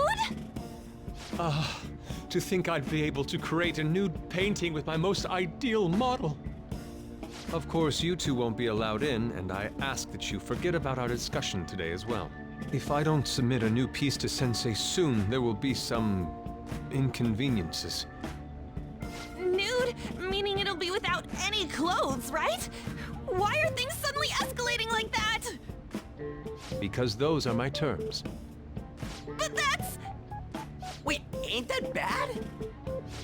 To think I'd be able to create a nude painting with my most ideal model. Of course, you two won't be allowed in, and I ask that you forget about our discussion today as well. If I don't submit a new piece to Sensei soon, there will be some inconveniences. Nude? Meaning it'll be without any clothes, right? Why are things suddenly escalating like that? Because those are my terms. But that's... Wait, ain't that bad?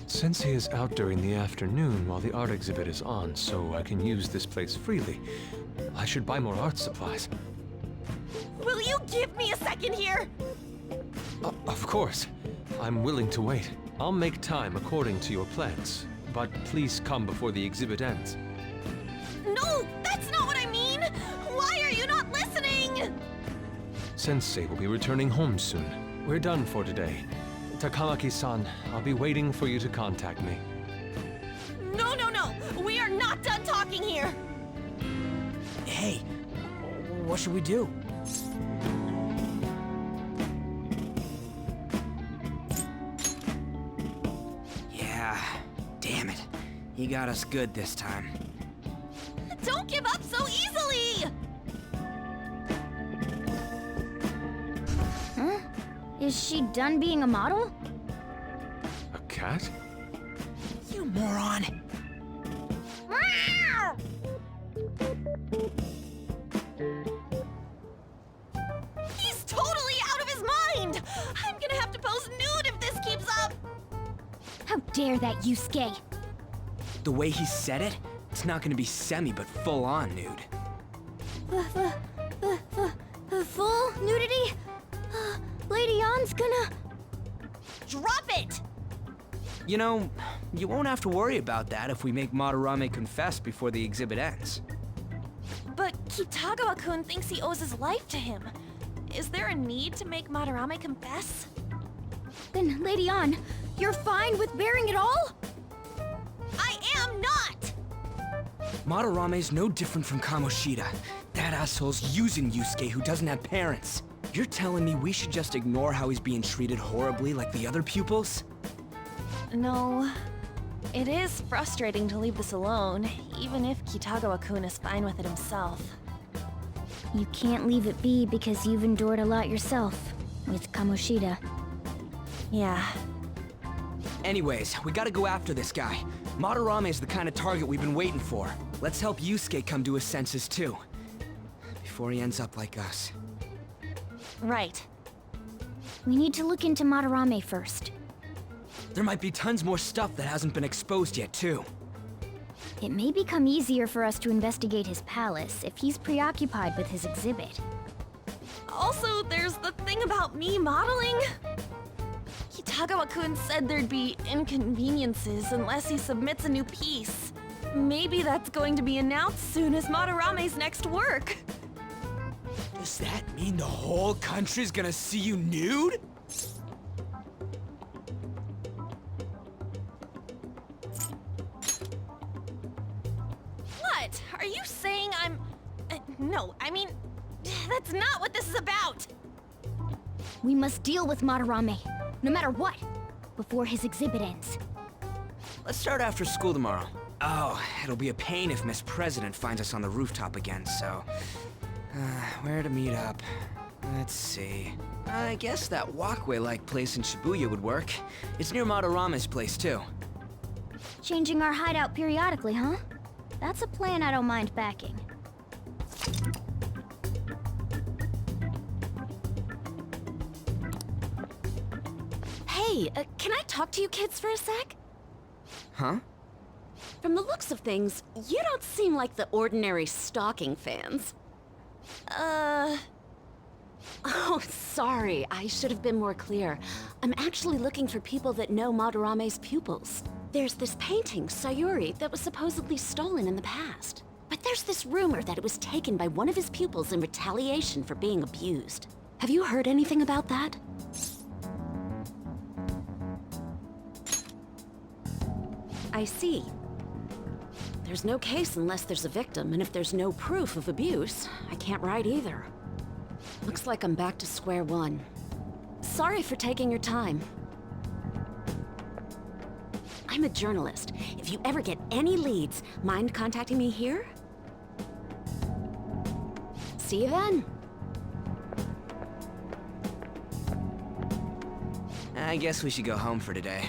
Sensei is out during the afternoon while the art exhibit is on, so I can use this place freely. I should buy more art supplies. Will you give me a second here? Of course. I'm willing to wait. I'll make time according to your plans. But please come before the exhibit ends. No, that's not what I mean! Why Sensei will be returning home soon. We're done for today. Takamaki-san, I'll be waiting for you to contact me. No, no, no! We are not done talking here! Hey, what should we do? Yeah, damn it. He got us good this time. Don't give up so easily! Huh? Is she done being a model? A cat? You moron! He's totally out of his mind! I'm gonna have to pose nude if this keeps up! How dare that Yusuke? The way he said it, it's not gonna be semi but full on nude. Full nudity? Lady Ann's gonna... Drop it! You know, you won't have to worry about that if we make Madarame confess before the exhibit ends. But Kitagawa-kun thinks he owes his life to him. Is there a need to make Madarame confess? Then, Lady Ann, you're fine with bearing it all? I am not! Madarame's no different from Kamoshida. That asshole's using Yusuke who doesn't have parents. You're telling me we should just ignore how he's being treated horribly like the other pupils? No. It is frustrating to leave this alone, even if Kitagawa-kun is fine with it himself. You can't leave it be because you've endured a lot yourself, with Kamoshida. Yeah. Anyways, we gotta go after this guy. Madarame's the kind of target we've been waiting for. Let's help Yusuke come to his senses too. Before he ends up like us. Right. We need to look into Madarame first. There might be tons more stuff that hasn't been exposed yet too. It may become easier for us to investigate his palace if he's preoccupied with his exhibit. Also, there's the thing about me modeling. Kitagawa-kun said there'd be inconveniences unless he submits a new piece. Maybe that's going to be announced soon as Madarame's next work. Does that mean the whole country's gonna see you nude? What? Are you saying I'm... no, I mean, that's not what this is about! We must deal with Madarame, no matter what, before his exhibit ends. Let's start after school tomorrow. Oh, it'll be a pain if Miss President finds us on the rooftop again, so... where to meet up? Let's see. I guess that walkway-like place in Shibuya would work. It's near Madarame's place, too. Changing our hideout periodically, huh? That's a plan I don't mind backing. Hey, can I talk to you kids for a sec? Huh? From the looks of things, you don't seem like the ordinary stalking fans. Oh, sorry. I should have been more clear. I'm actually looking for people that know Madarame's pupils. There's this painting, Sayuri, that was supposedly stolen in the past. But there's this rumor that it was taken by one of his pupils in retaliation for being abused. Have you heard anything about that? I see. There's no case unless there's a victim, and if there's no proof of abuse, I can't write either. Looks like I'm back to square one. Sorry for taking your time. I'm a journalist. If you ever get any leads, mind contacting me here? See you then. I guess we should go home for today.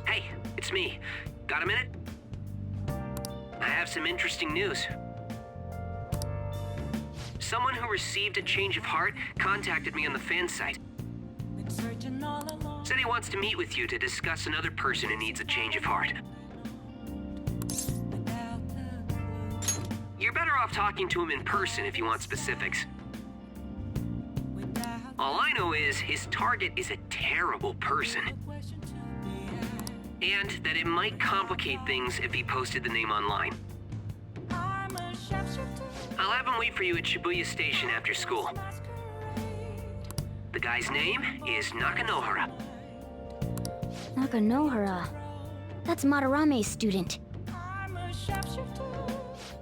Hey, it's me. Got a minute? I have some interesting news. Someone who received a change of heart contacted me on the fan site. Said he wants to meet with you to discuss another person who needs a change of heart. You're better off talking to him in person if you want specifics. All I know is his target is a terrible person. And that it might complicate things if he posted the name online. I'll have him wait for you at Shibuya Station after school. The guy's name is Nakanohara. Nakanohara. That's Madarame's student.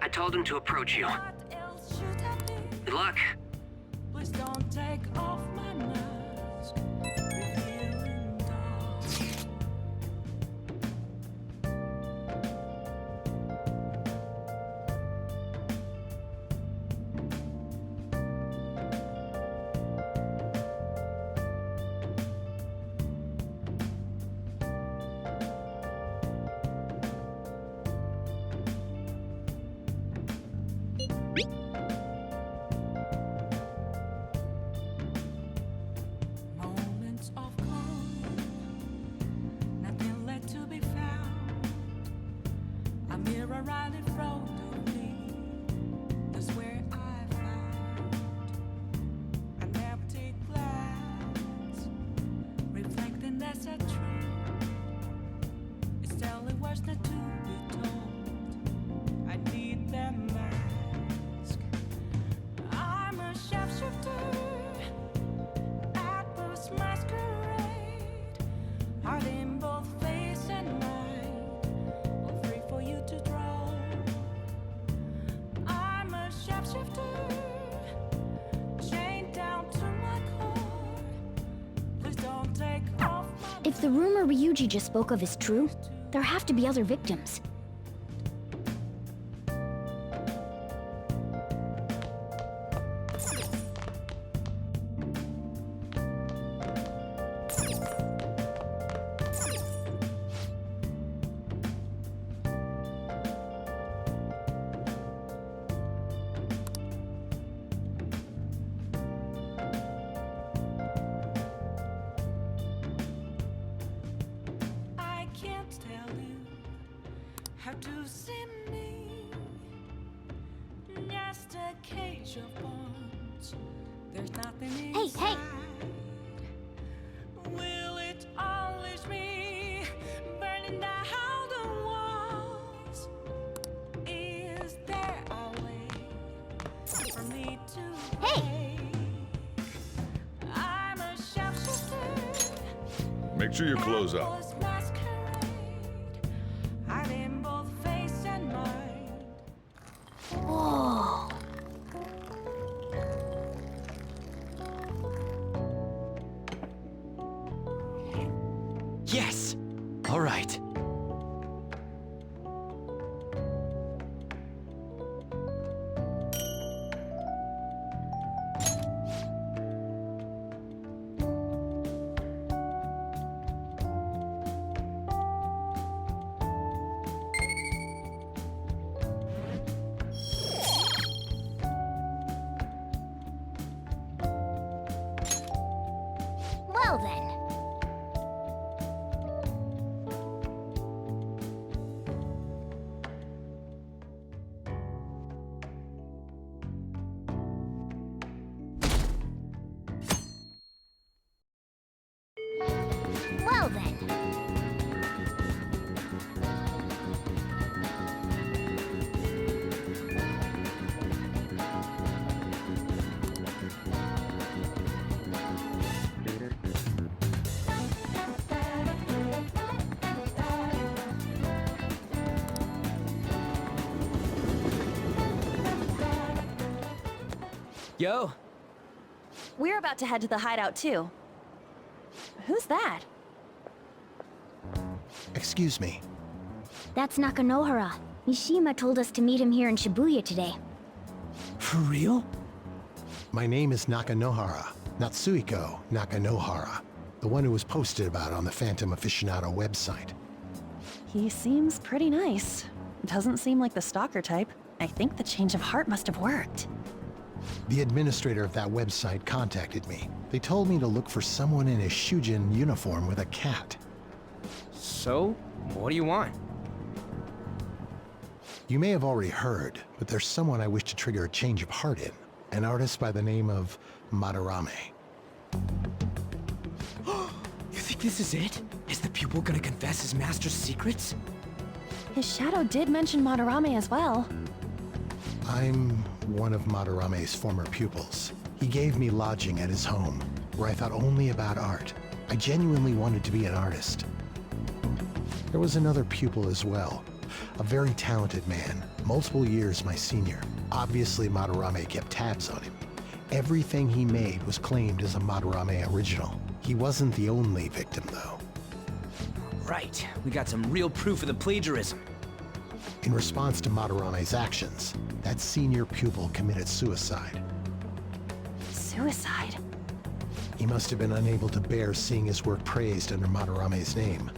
I told him to approach you. Good luck. Please don't take off my mask. Revealing dark. Moments of calm, nothing left to be found. A mirror right in front of me, that's where I found an empty glass, reflecting that's a truth. It's telling what's not to be told. I need that mask. I'm a sharpshooter. Masquerade, heart in both face and mind, all free for you to draw. I'm a shapeshifter, chained down to my core. Please don't take off my. If the rumor Ryuji just spoke of is true, there have to be other victims. I can't tell you how to see me. Just a cage of bones. There's nothing inside. Hey! Will it unleash me, burning down the walls? Is there a way for me to? Hey! I'm a sharpshooter. Make sure you close up. Heart in both face and mind. Whoa! Yes! All right. Well then. Well then. Yo! We're about to head to the hideout too. Who's that? Excuse me. That's Nakanohara. Mishima told us to meet him here in Shibuya today. For real? My name is Nakanohara, Natsuhiko Nakanohara, the one who was posted about on the Phantom Aficionado website. He seems pretty nice. Doesn't seem like the stalker type. I think the change of heart must have worked. The administrator of that website contacted me. They told me to look for someone in a Shujin uniform with a cat. So, what do you want? You may have already heard, but there's someone I wish to trigger a change of heart in. An artist by the name of Madarame. You think this is it? Is the pupil gonna confess his master's secrets? His shadow did mention Madarame as well. I'm one of Madarame's former pupils. He gave me lodging at his home, where I thought only about art. I genuinely wanted to be an artist. There was another pupil as well, a very talented man, multiple years my senior. Obviously, Madarame kept tabs on him. Everything he made was claimed as a Madarame original. He wasn't the only victim, though. Right, we got some real proof of the plagiarism. In response to Madarame's actions, that senior pupil committed suicide. Suicide? He must have been unable to bear seeing his work praised under Madarame's name.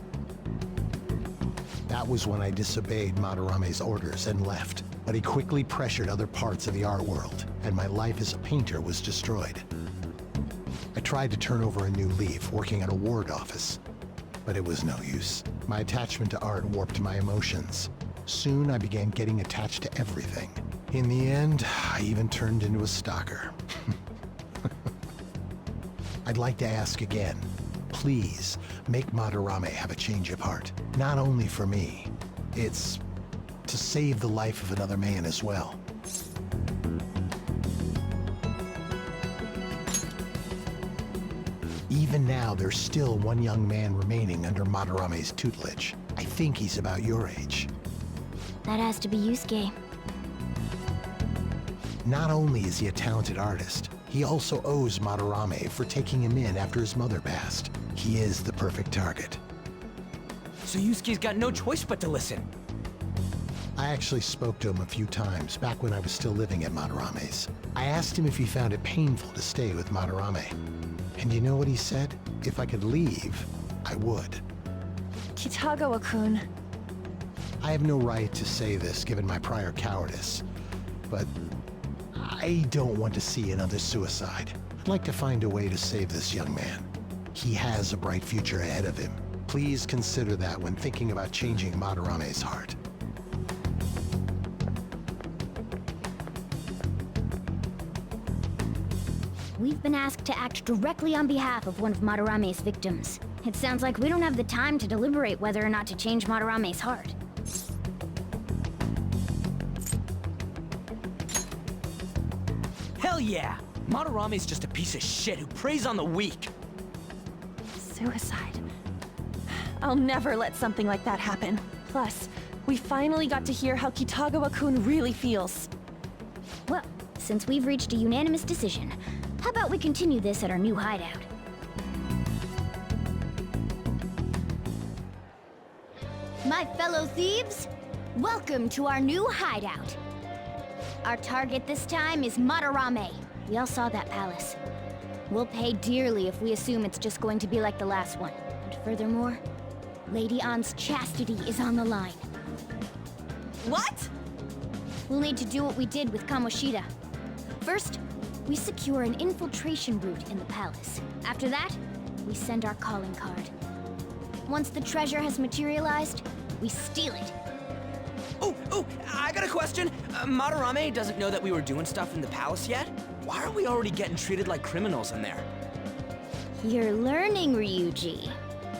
That was when I disobeyed Madarame's orders and left, but he quickly pressured other parts of the art world, and my life as a painter was destroyed. I tried to turn over a new leaf, working at a ward office, but it was no use. My attachment to art warped my emotions. Soon I began getting attached to everything. In the end, I even turned into a stalker. I'd like to ask again, please make Madarame have a change of heart. Not only for me, it's to save the life of another man as well. Even now, there's still one young man remaining under Madarame's tutelage. I think he's about your age. That has to be Yusuke. Not only is he a talented artist, he also owes Madarame for taking him in after his mother passed. He is the perfect target. So Yusuke's got no choice but to listen. I actually spoke to him a few times back when I was still living at Madarame's. I asked him if he found it painful to stay with Madarame. And you know what he said? If I could leave, I would. Kitagawa-kun. I have no right to say this given my prior cowardice, but I don't want to see another suicide. I'd like to find a way to save this young man. He has a bright future ahead of him. Please consider that when thinking about changing Madarame's heart. We've been asked to act directly on behalf of one of Madarame's victims. It sounds like we don't have the time to deliberate whether or not to change Madarame's heart. Hell yeah! Madarame's just a piece of shit who preys on the weak. Suicide. I'll never let something like that happen. Plus, we finally got to hear how Kitagawa-kun really feels. Well, since we've reached a unanimous decision, how about we continue this at our new hideout? My fellow thieves, welcome to our new hideout. Our target this time is Madarame. We all saw that palace. We'll pay dearly if we assume it's just going to be like the last one. And furthermore, Lady Ann's chastity is on the line. What? We'll need to do what we did with Kamoshida. First, we secure an infiltration route in the palace. After that, we send our calling card. Once the treasure has materialized, we steal it. Oh, I got a question. Madarame doesn't know that we were doing stuff in the palace yet? Why are we already getting treated like criminals in there? You're learning, Ryuji.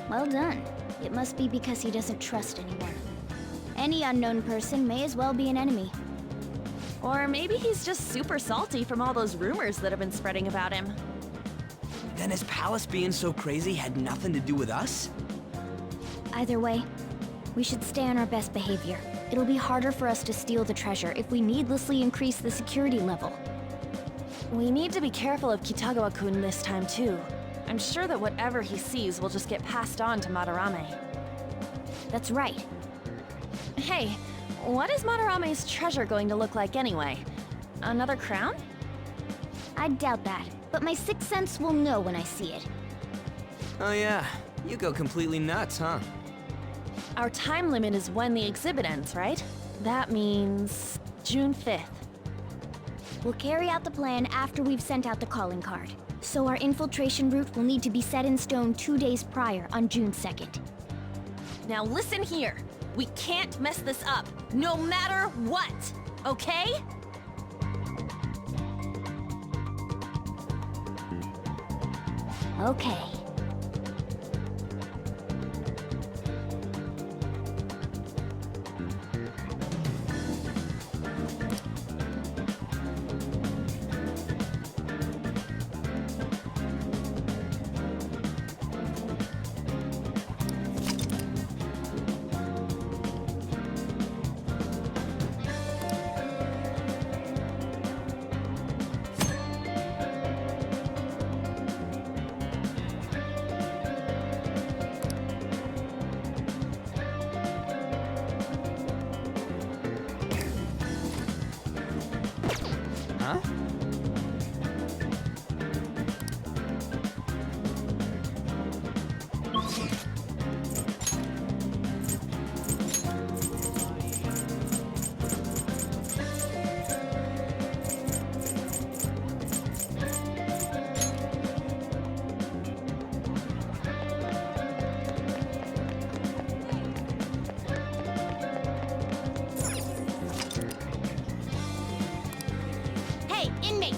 Well done. It must be because he doesn't trust anyone. Any unknown person may as well be an enemy. Or maybe he's just super salty from all those rumors that have been spreading about him. Then his palace being so crazy had nothing to do with us? Either way, we should stay on our best behavior. It'll be harder for us to steal the treasure if we needlessly increase the security level. We need to be careful of Kitagawa-kun this time too. I'm sure that whatever he sees will just get passed on to Madarame. That's right. Hey, what is Madarame's treasure going to look like anyway? Another crown? I doubt that, but my sixth sense will know when I see it. Oh yeah, you go completely nuts, huh? Our time limit is when the exhibit ends, right? That means June 5th. We'll carry out the plan after we've sent out the calling card. So our infiltration route will need to be set in stone 2 days prior on June 2nd. Now listen here. We can't mess this up, no matter what, okay? Okay. Huh? Hey, inmate!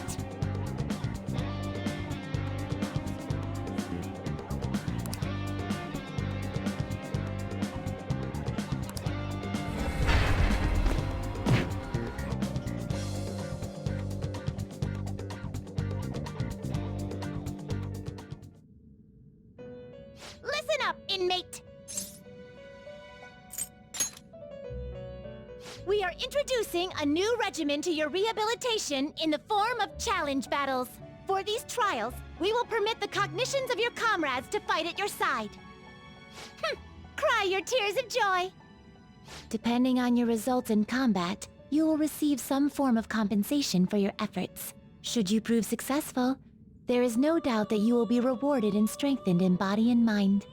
Listen up, inmate! We are introducing a new regimen to your rehabilitation in the form of challenge battles. For these trials, we will permit the cognitions of your comrades to fight at your side. Cry your tears of joy! Depending on your results in combat, you will receive some form of compensation for your efforts. Should you prove successful, there is no doubt that you will be rewarded and strengthened in body and mind.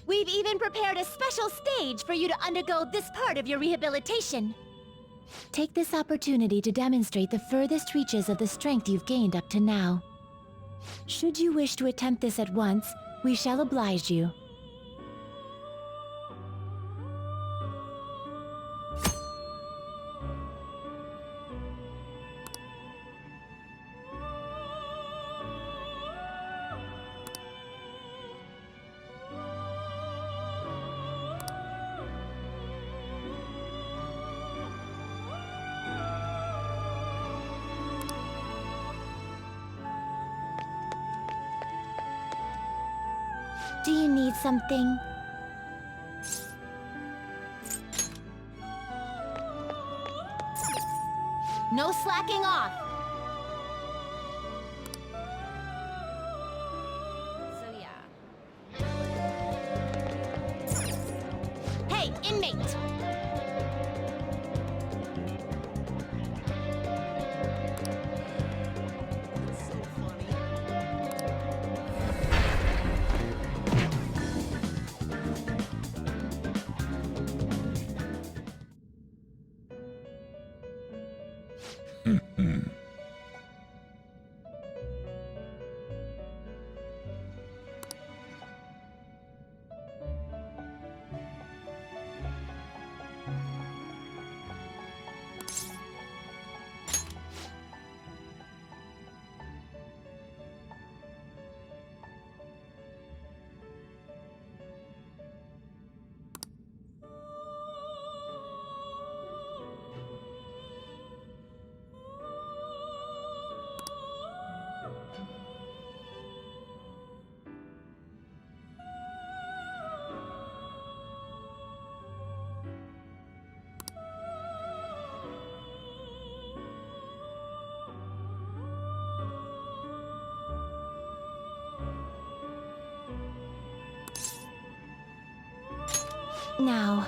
We've even prepared a special stage for you to undergo this part of your rehabilitation. Take this opportunity to demonstrate the furthest reaches of the strength you've gained up to now. Should you wish to attempt this at once, we shall oblige you. Do you need something? No slacking off! So yeah. Hey, inmate! Now.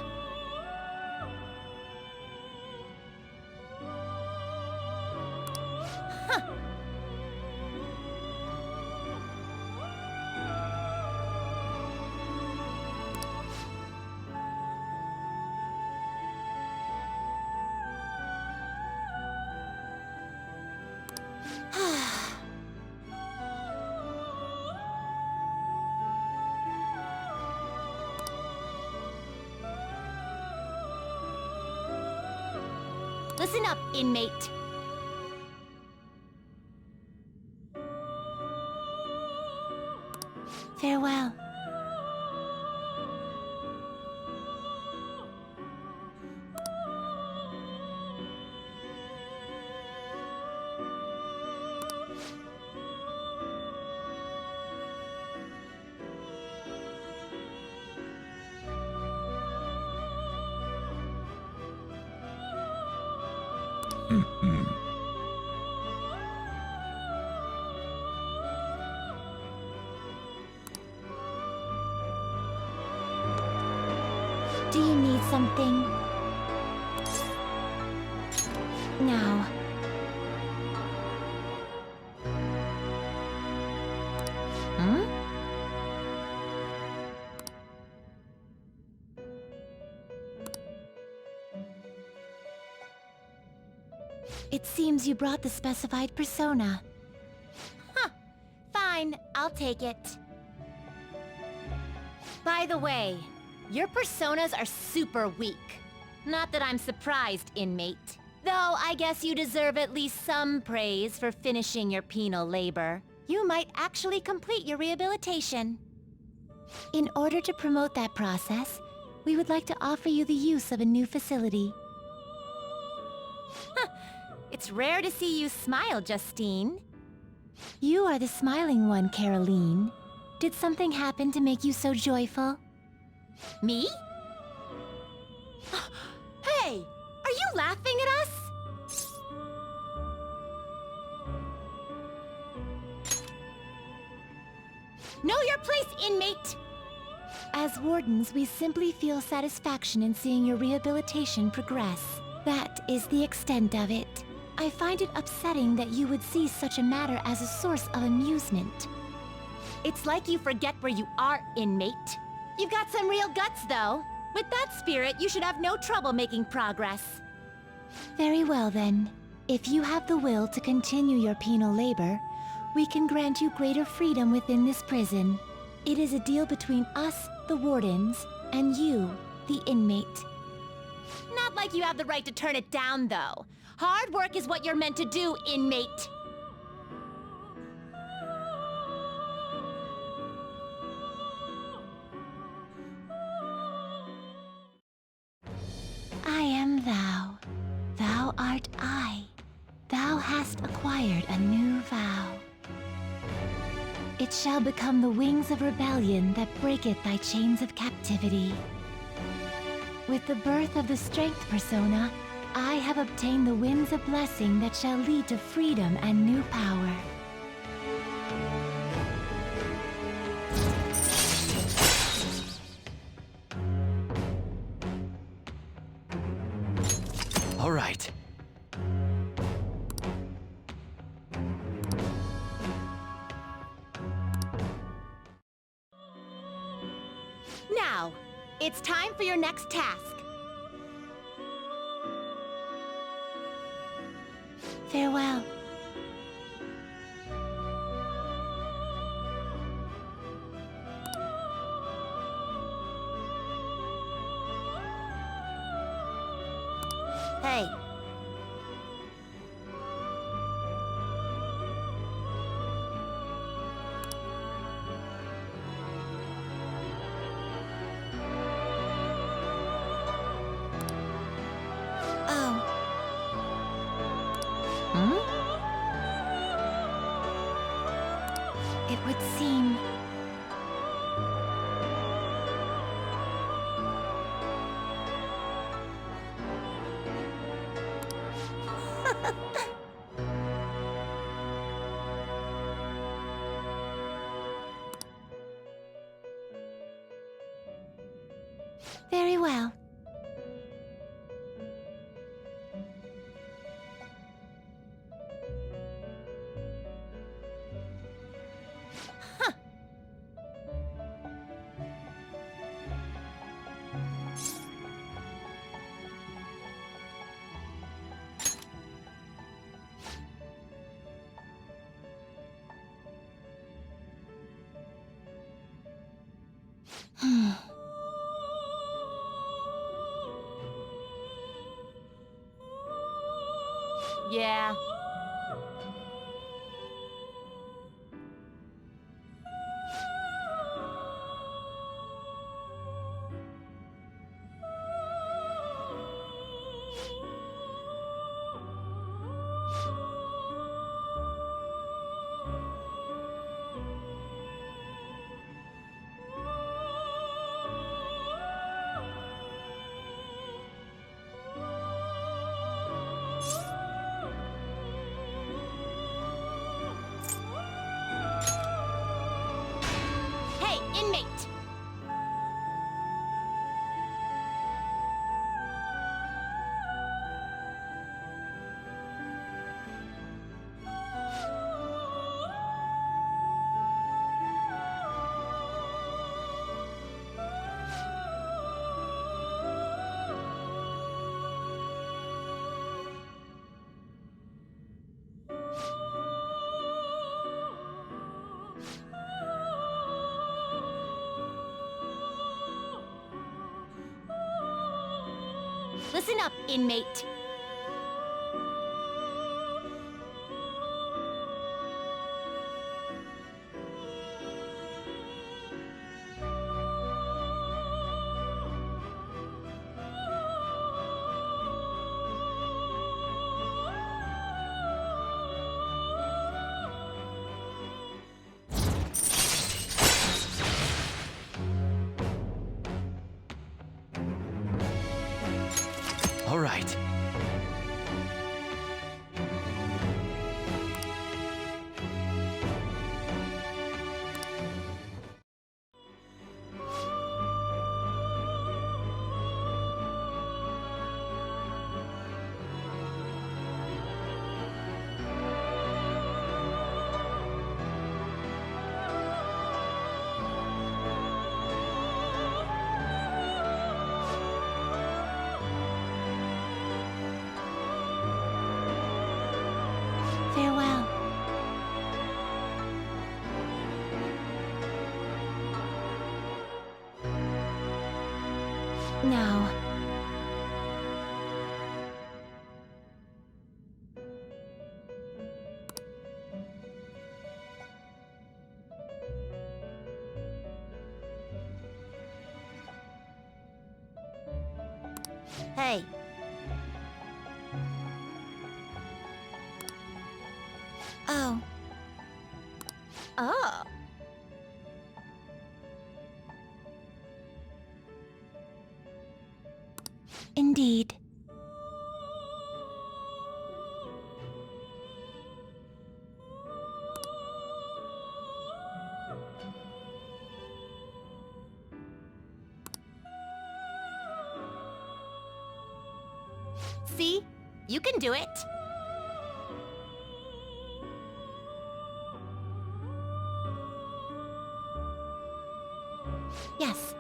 Listen up, inmate. Farewell. Do you need something? Now. Hmm? It seems you brought the specified persona. Huh. Fine, I'll take it. By the way, your personas are super weak. Not that I'm surprised, inmate. Though I guess you deserve at least some praise for finishing your penal labor. You might actually complete your rehabilitation. In order to promote that process, we would like to offer you the use of a new facility. It's rare to see you smile, Justine. You are the smiling one, Caroline. Did something happen to make you so joyful? Me? Hey! Are you laughing at us? Know your place, inmate! As wardens, we simply feel satisfaction in seeing your rehabilitation progress. That is the extent of it. I find it upsetting that you would see such a matter as a source of amusement. It's like you forget where you are, inmate. You've got some real guts, though. With that spirit, you should have no trouble making progress. Very well, then. If you have the will to continue your penal labor, we can grant you greater freedom within this prison. It is a deal between us, the wardens, and you, the inmate. Not like you have the right to turn it down, though. Hard work is what you're meant to do, inmate. I am thou. Thou art I. Thou hast acquired a new vow. It shall become the wings of rebellion that breaketh thy chains of captivity. With the birth of the strength persona, I have obtained the winds of blessing that shall lead to freedom and new power. All right. Now, it's time for your next task. Farewell. Hey. Oh. Hmm? It would seem... Very well. Huh. Yeah. Hey, inmate! Listen up, inmate. All right. Farewell. Now. Hey. Oh. Oh. Indeed. See? You can do it. Yes.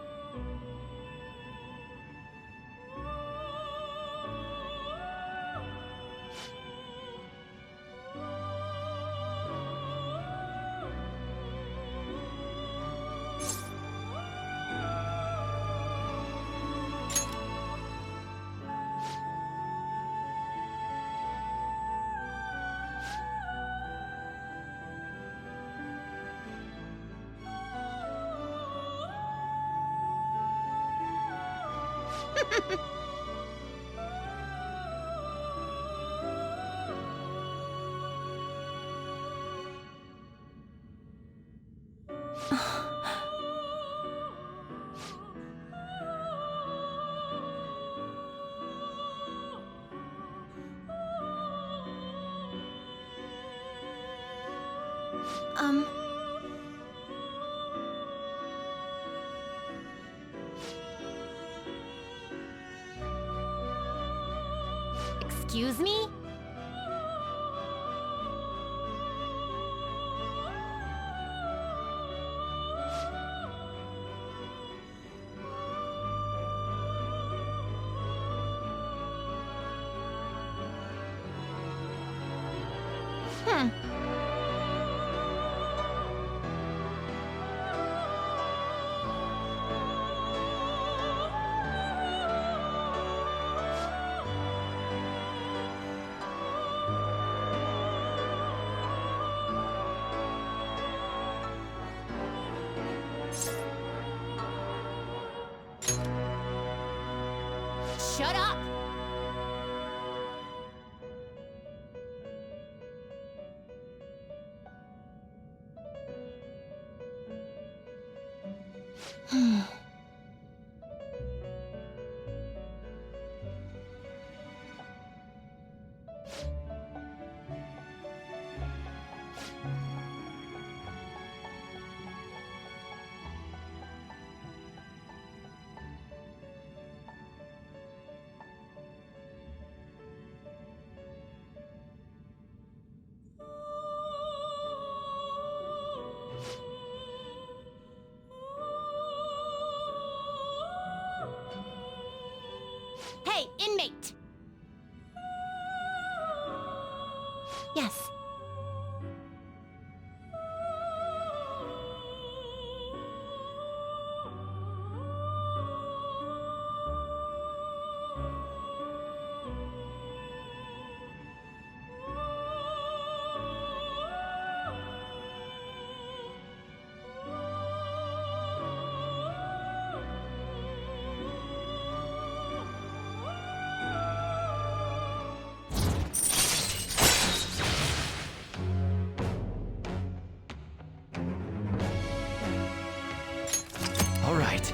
Um... Excuse me? Hmm. shut up! Hey, inmate! Yes. All right.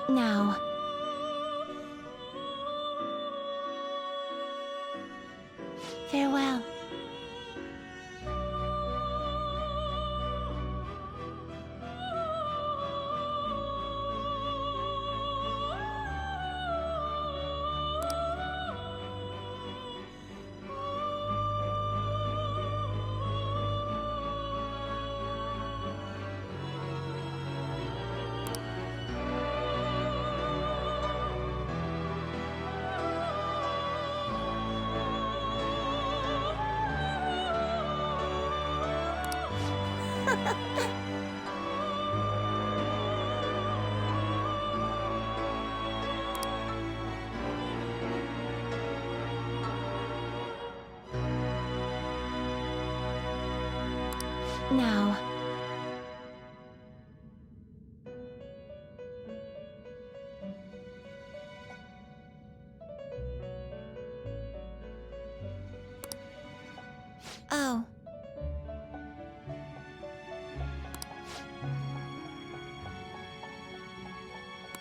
Now. Farewell. Now. Oh.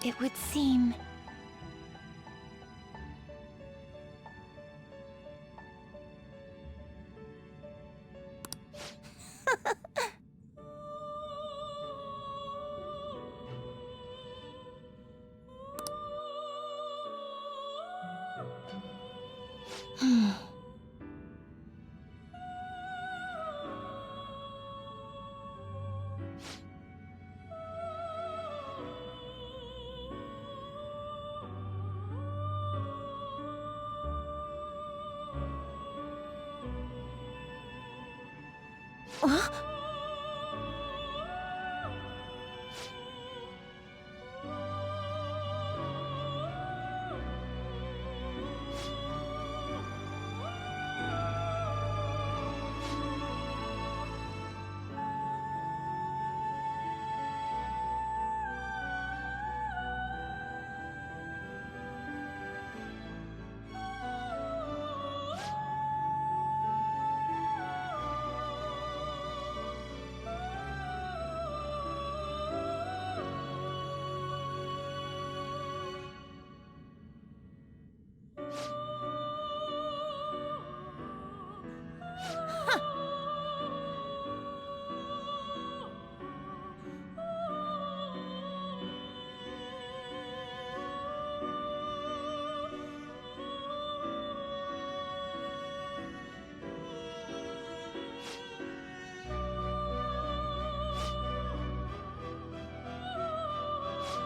It would seem... Huh?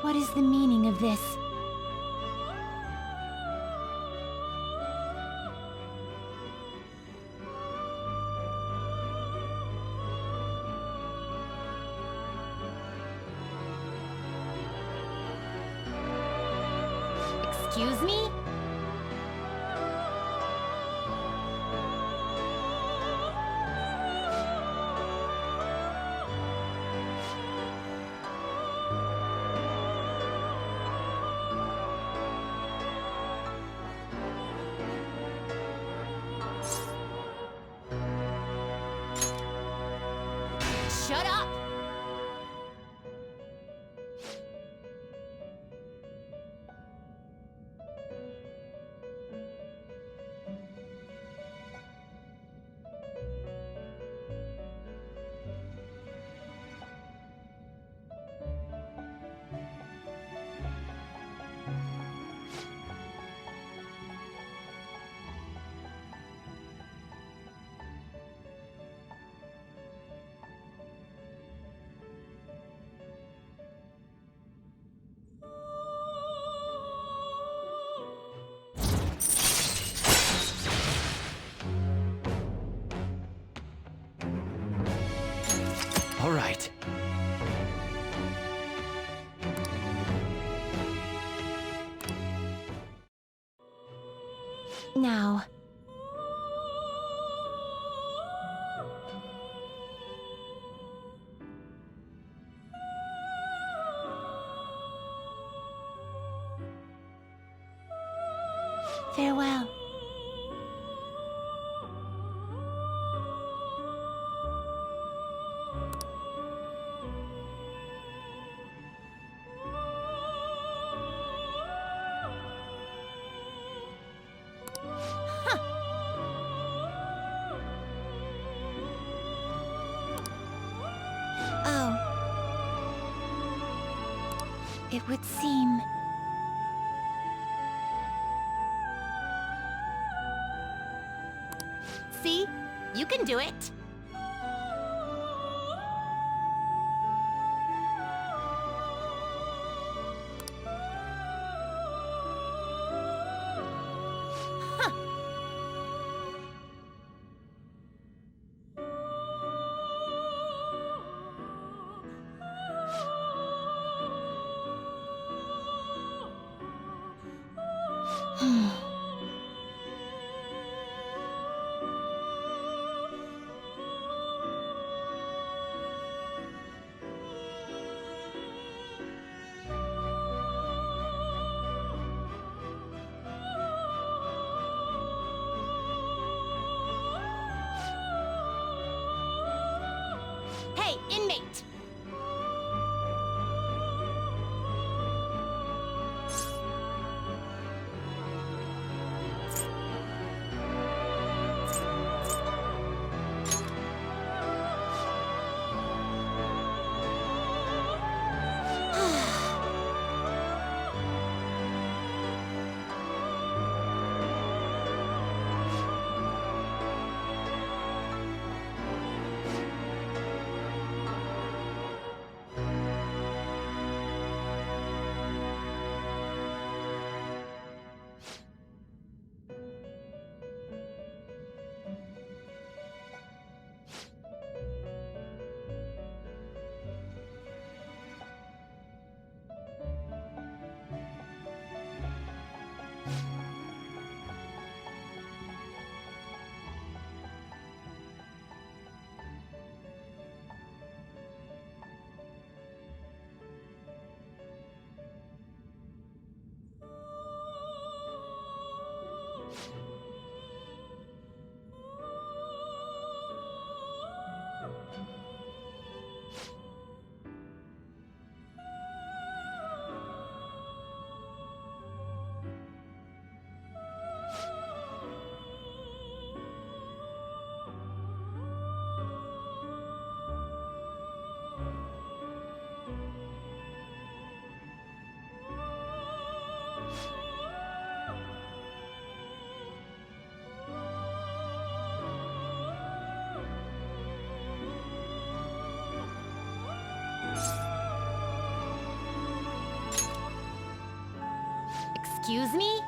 What is the meaning of this? Excuse me? Shut up! All right. Now. Farewell. Oh. It would seem... See? You can do it. Hey, inmate! Excuse me?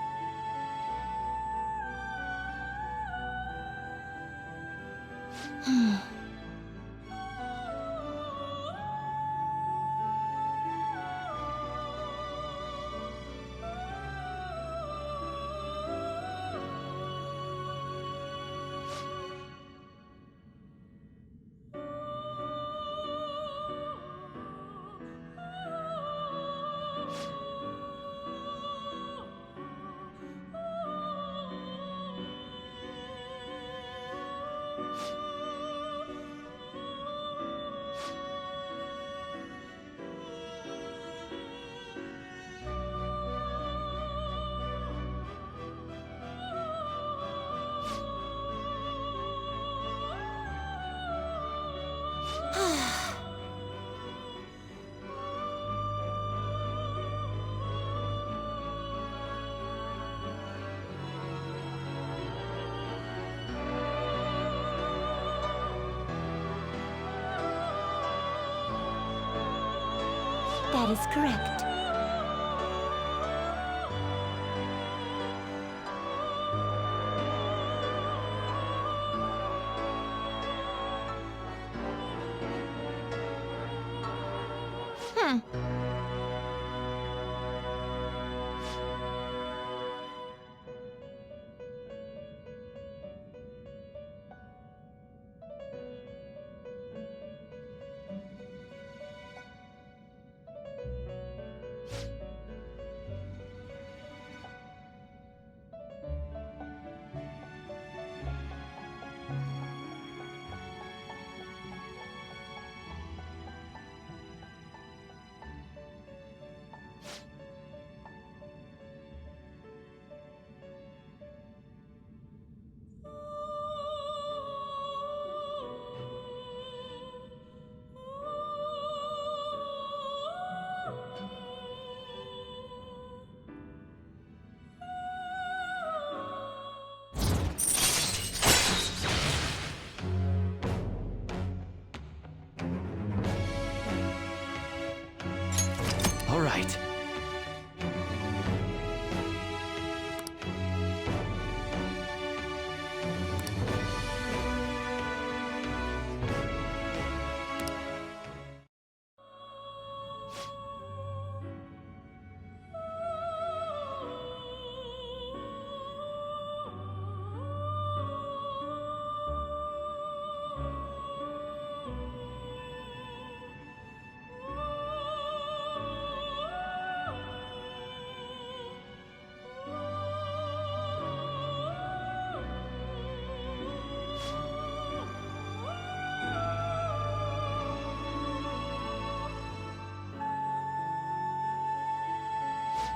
That is correct. All right.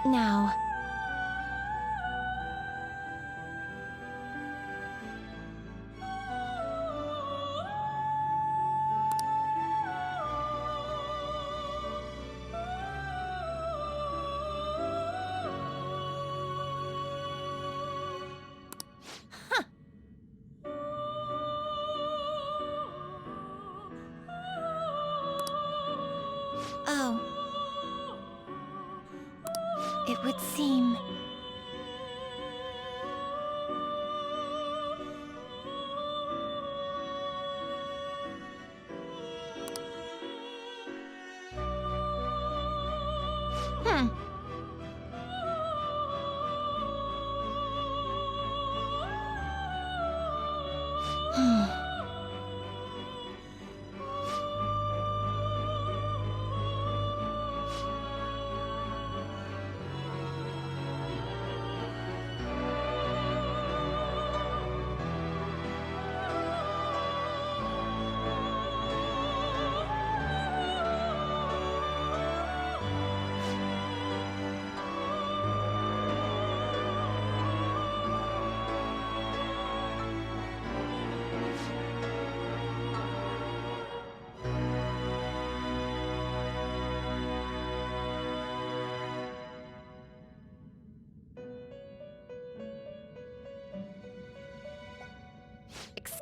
Now, oh, it would seem.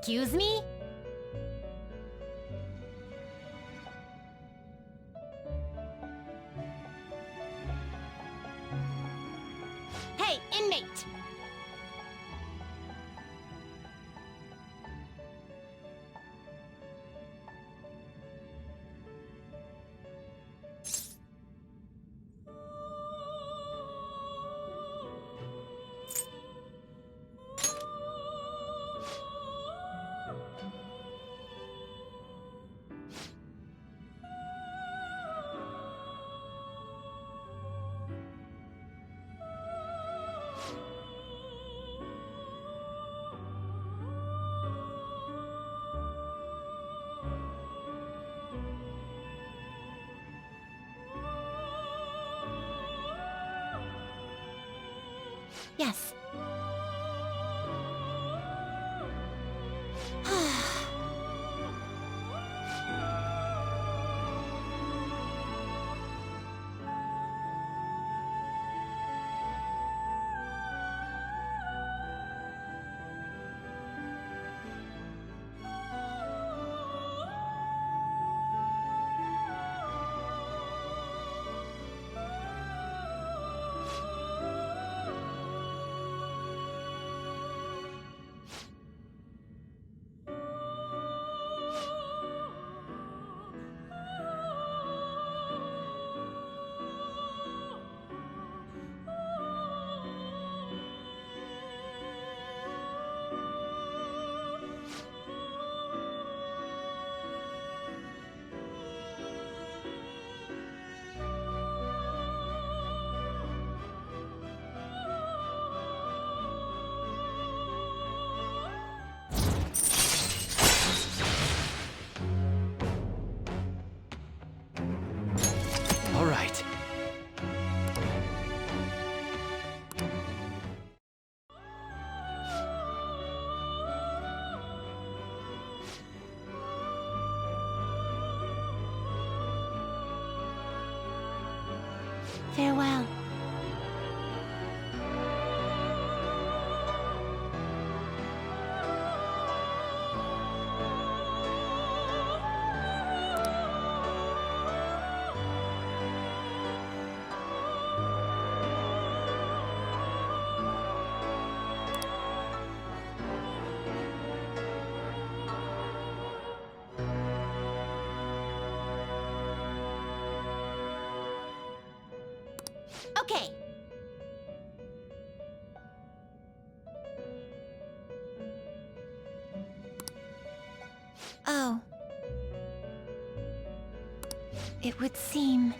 Excuse me? inmate. Yes. All right. Farewell. Okay. Oh. It would seem...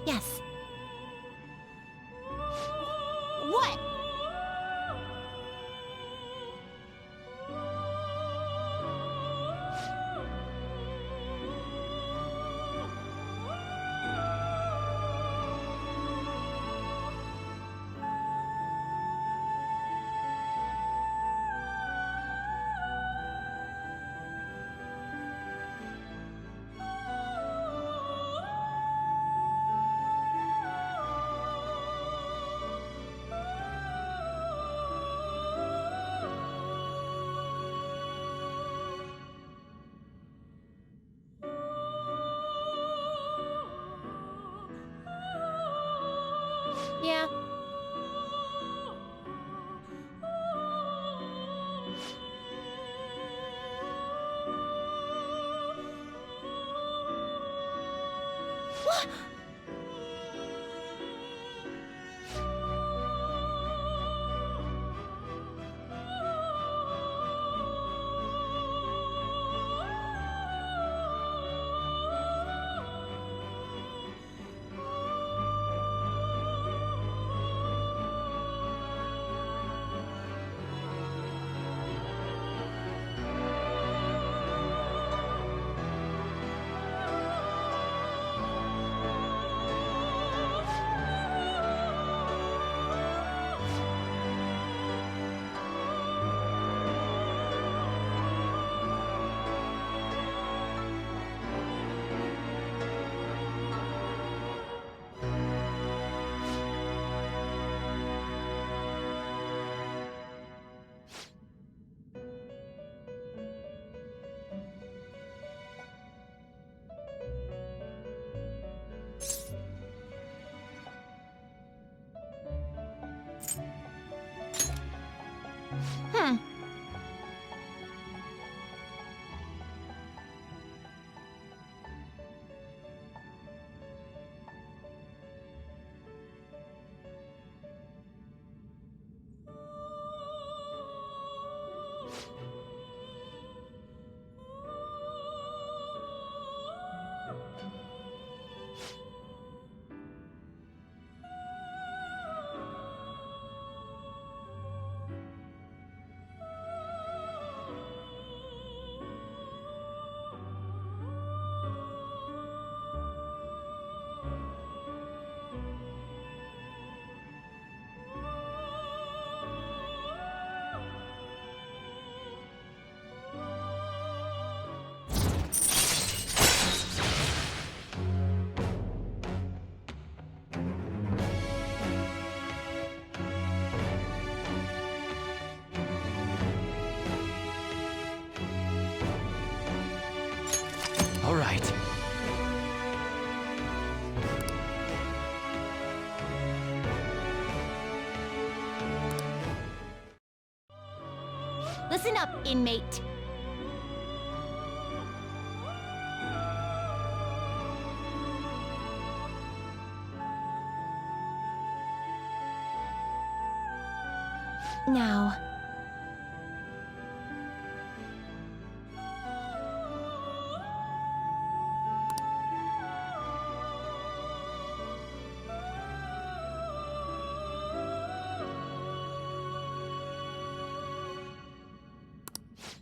Yes. What? Yeah. What? All right. Listen up, inmate. Now,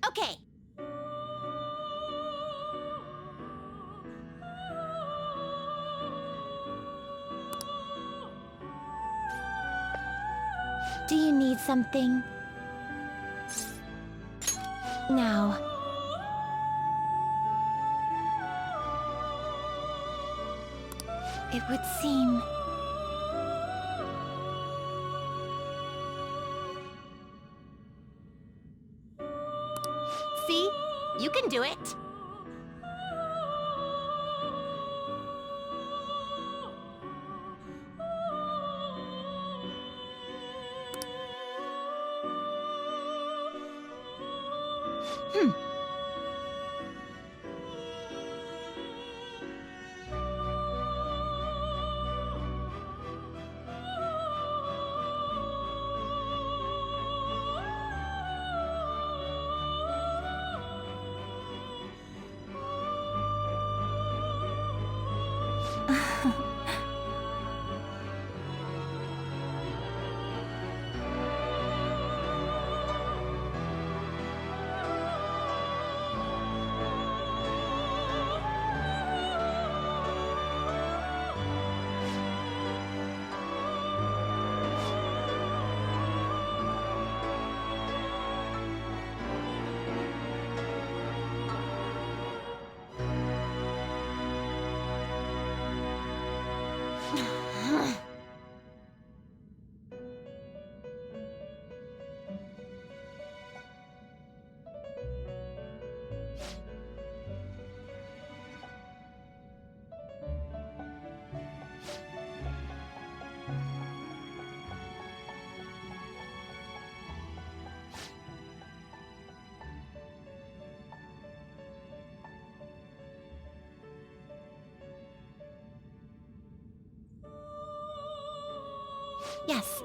Okay. do you need something? Now, it would seem... See? You can do it. Yes.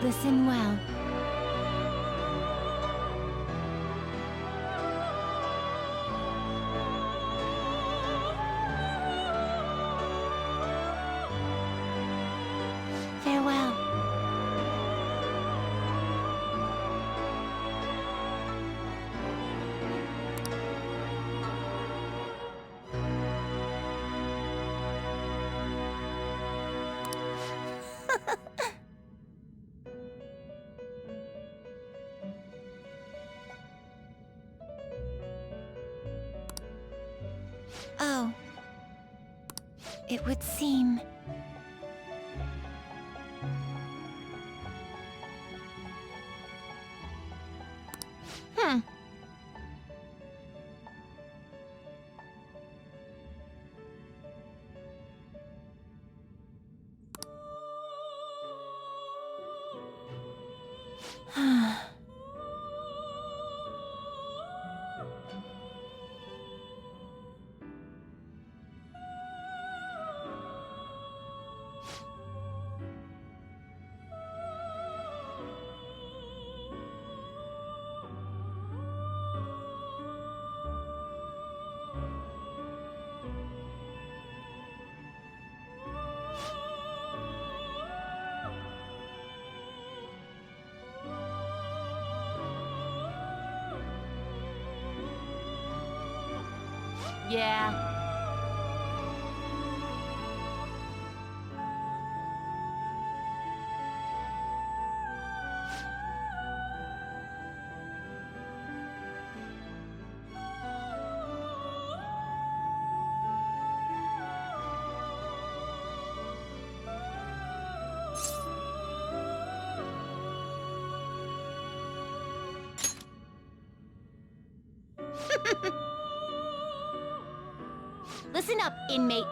Listen well. Farewell. Oh. It would seem... Yeah. Listen up, inmate.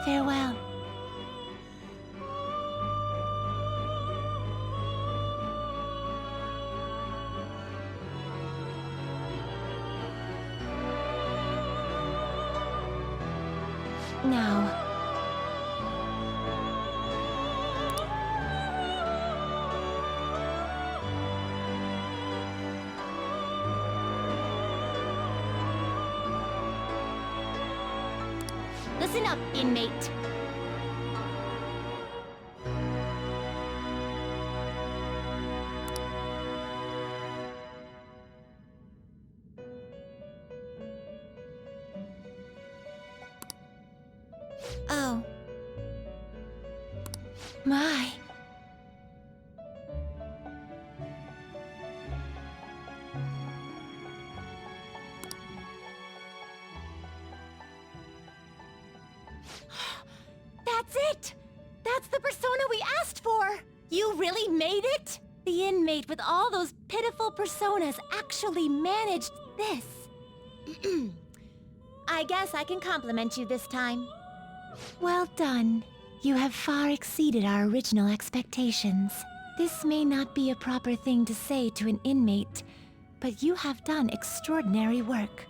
Farewell. Now, Listen up, inmate. oh. My. That's it! That's the persona we asked for! You really made it? The inmate with all those pitiful personas actually managed this. I guess I can compliment you this time. Well done. You have far exceeded our original expectations. This may not be a proper thing to say to an inmate, but you have done extraordinary work.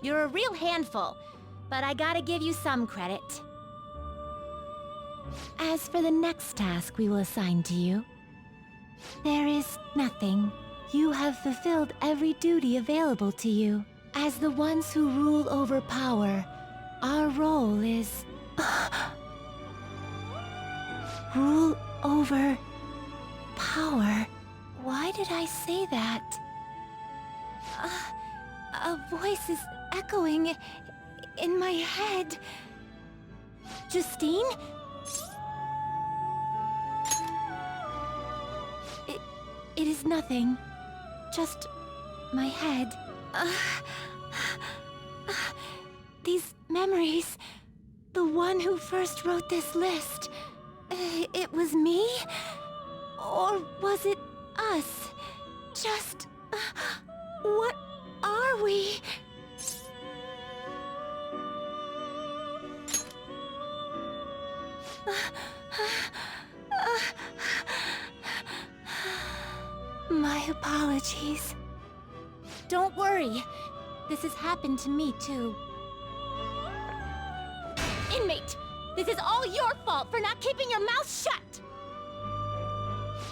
You're a real handful, but I gotta give you some credit. As for the next task we will assign to you, there is nothing. You have fulfilled every duty available to you. As the ones who rule over power, our role is... rule over... power. Why did I say that? A voice is echoing in my head. Justine? It is nothing. Just my head. These memories. The one who first wrote this list. It was me? Or was it us? Just... what are we? My apologies. Don't worry. This has happened to me, too. Inmate! This is all your fault for not keeping your mouth shut!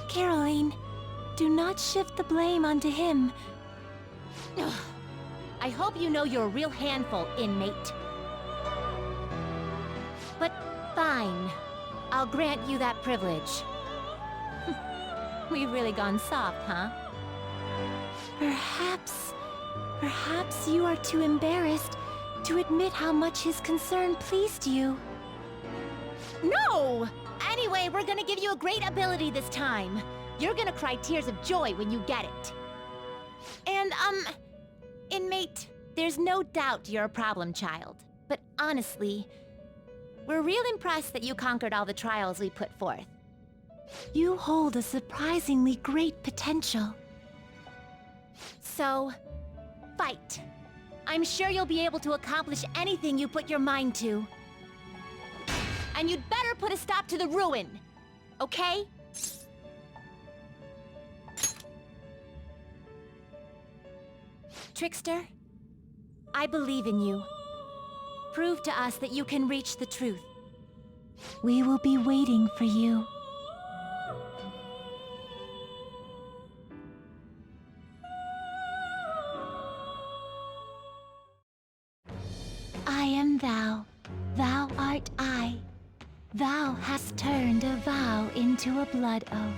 Caroline, do not shift the blame onto him. Ugh. I hope you know you're a real handful, inmate. But fine. I'll grant you that privilege. We've really gone soft, huh? Perhaps you are too embarrassed to admit how much his concern pleased you. No! Anyway, we're gonna give you a great ability this time. You're gonna cry tears of joy when you get it. And, inmate, there's no doubt you're a problem child. But honestly, we're real impressed that you conquered all the trials we put forth. You hold a surprisingly great potential. So, fight. I'm sure you'll be able to accomplish anything you put your mind to. And you'd better put a stop to the ruin, okay? Trickster, I believe in you. Prove to us that you can reach the truth. We will be waiting for you. I am thou, thou art I. Thou hast turned a vow into a blood oath.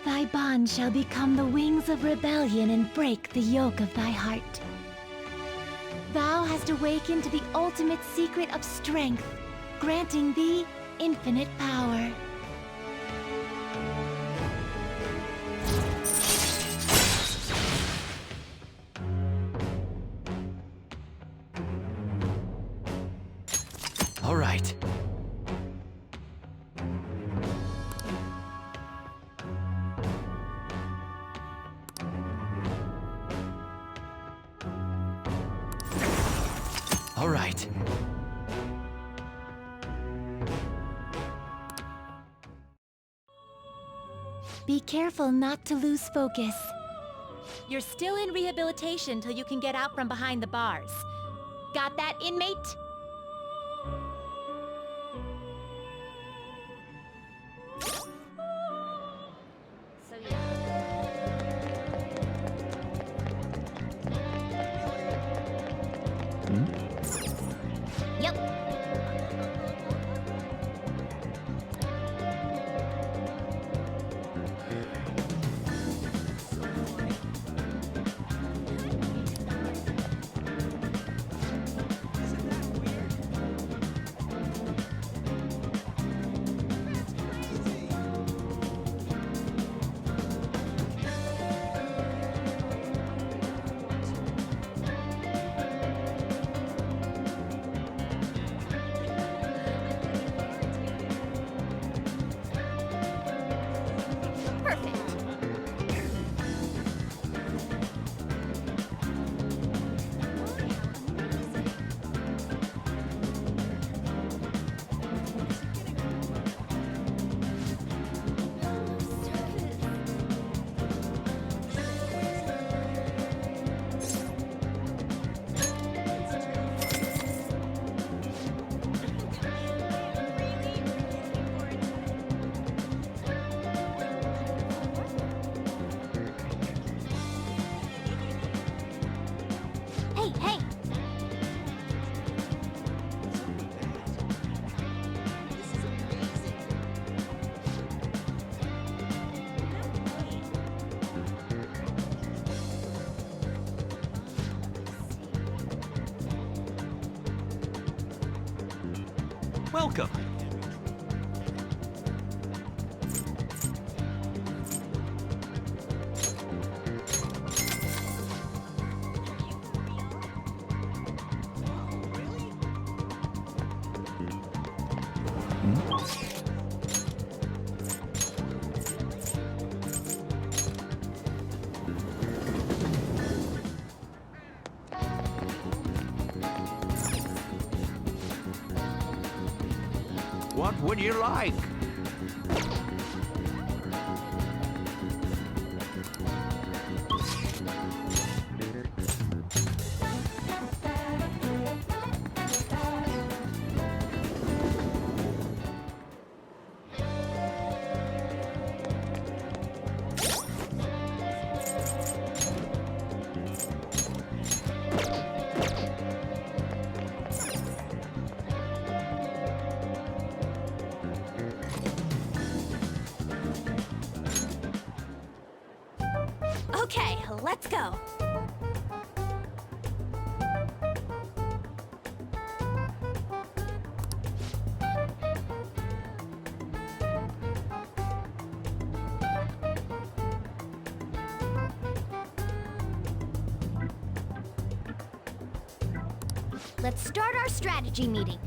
Thy bond shall become the wings of rebellion and break the yoke of thy heart. Thou hast awakened to the ultimate secret of strength, granting thee infinite power. All right. All right. Be careful not to lose focus. You're still in rehabilitation till you can get out from behind the bars. Got that, inmate? So yeah. Yep. Hey, hey! Welcome. What would you like? Okay, let's go. Let's start our strategy meeting.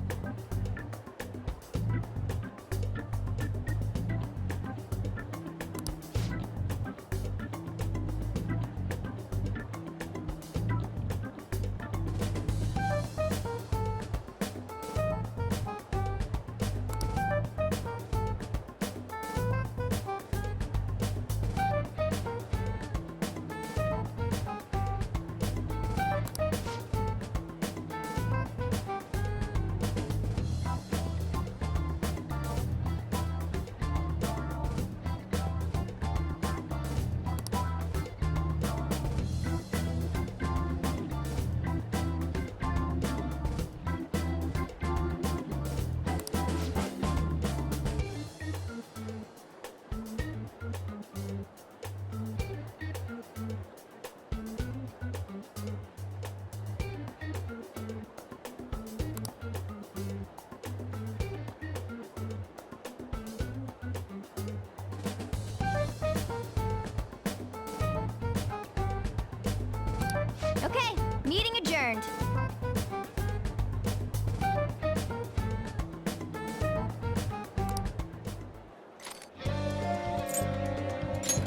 Okay, meeting adjourned.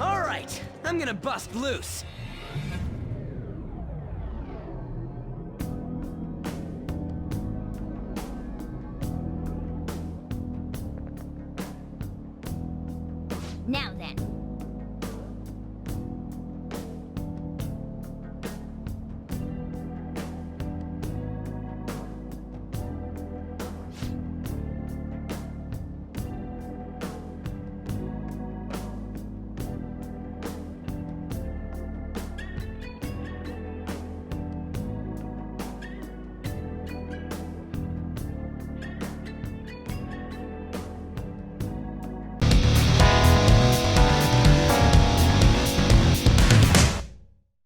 All right, I'm gonna bust loose. Now then,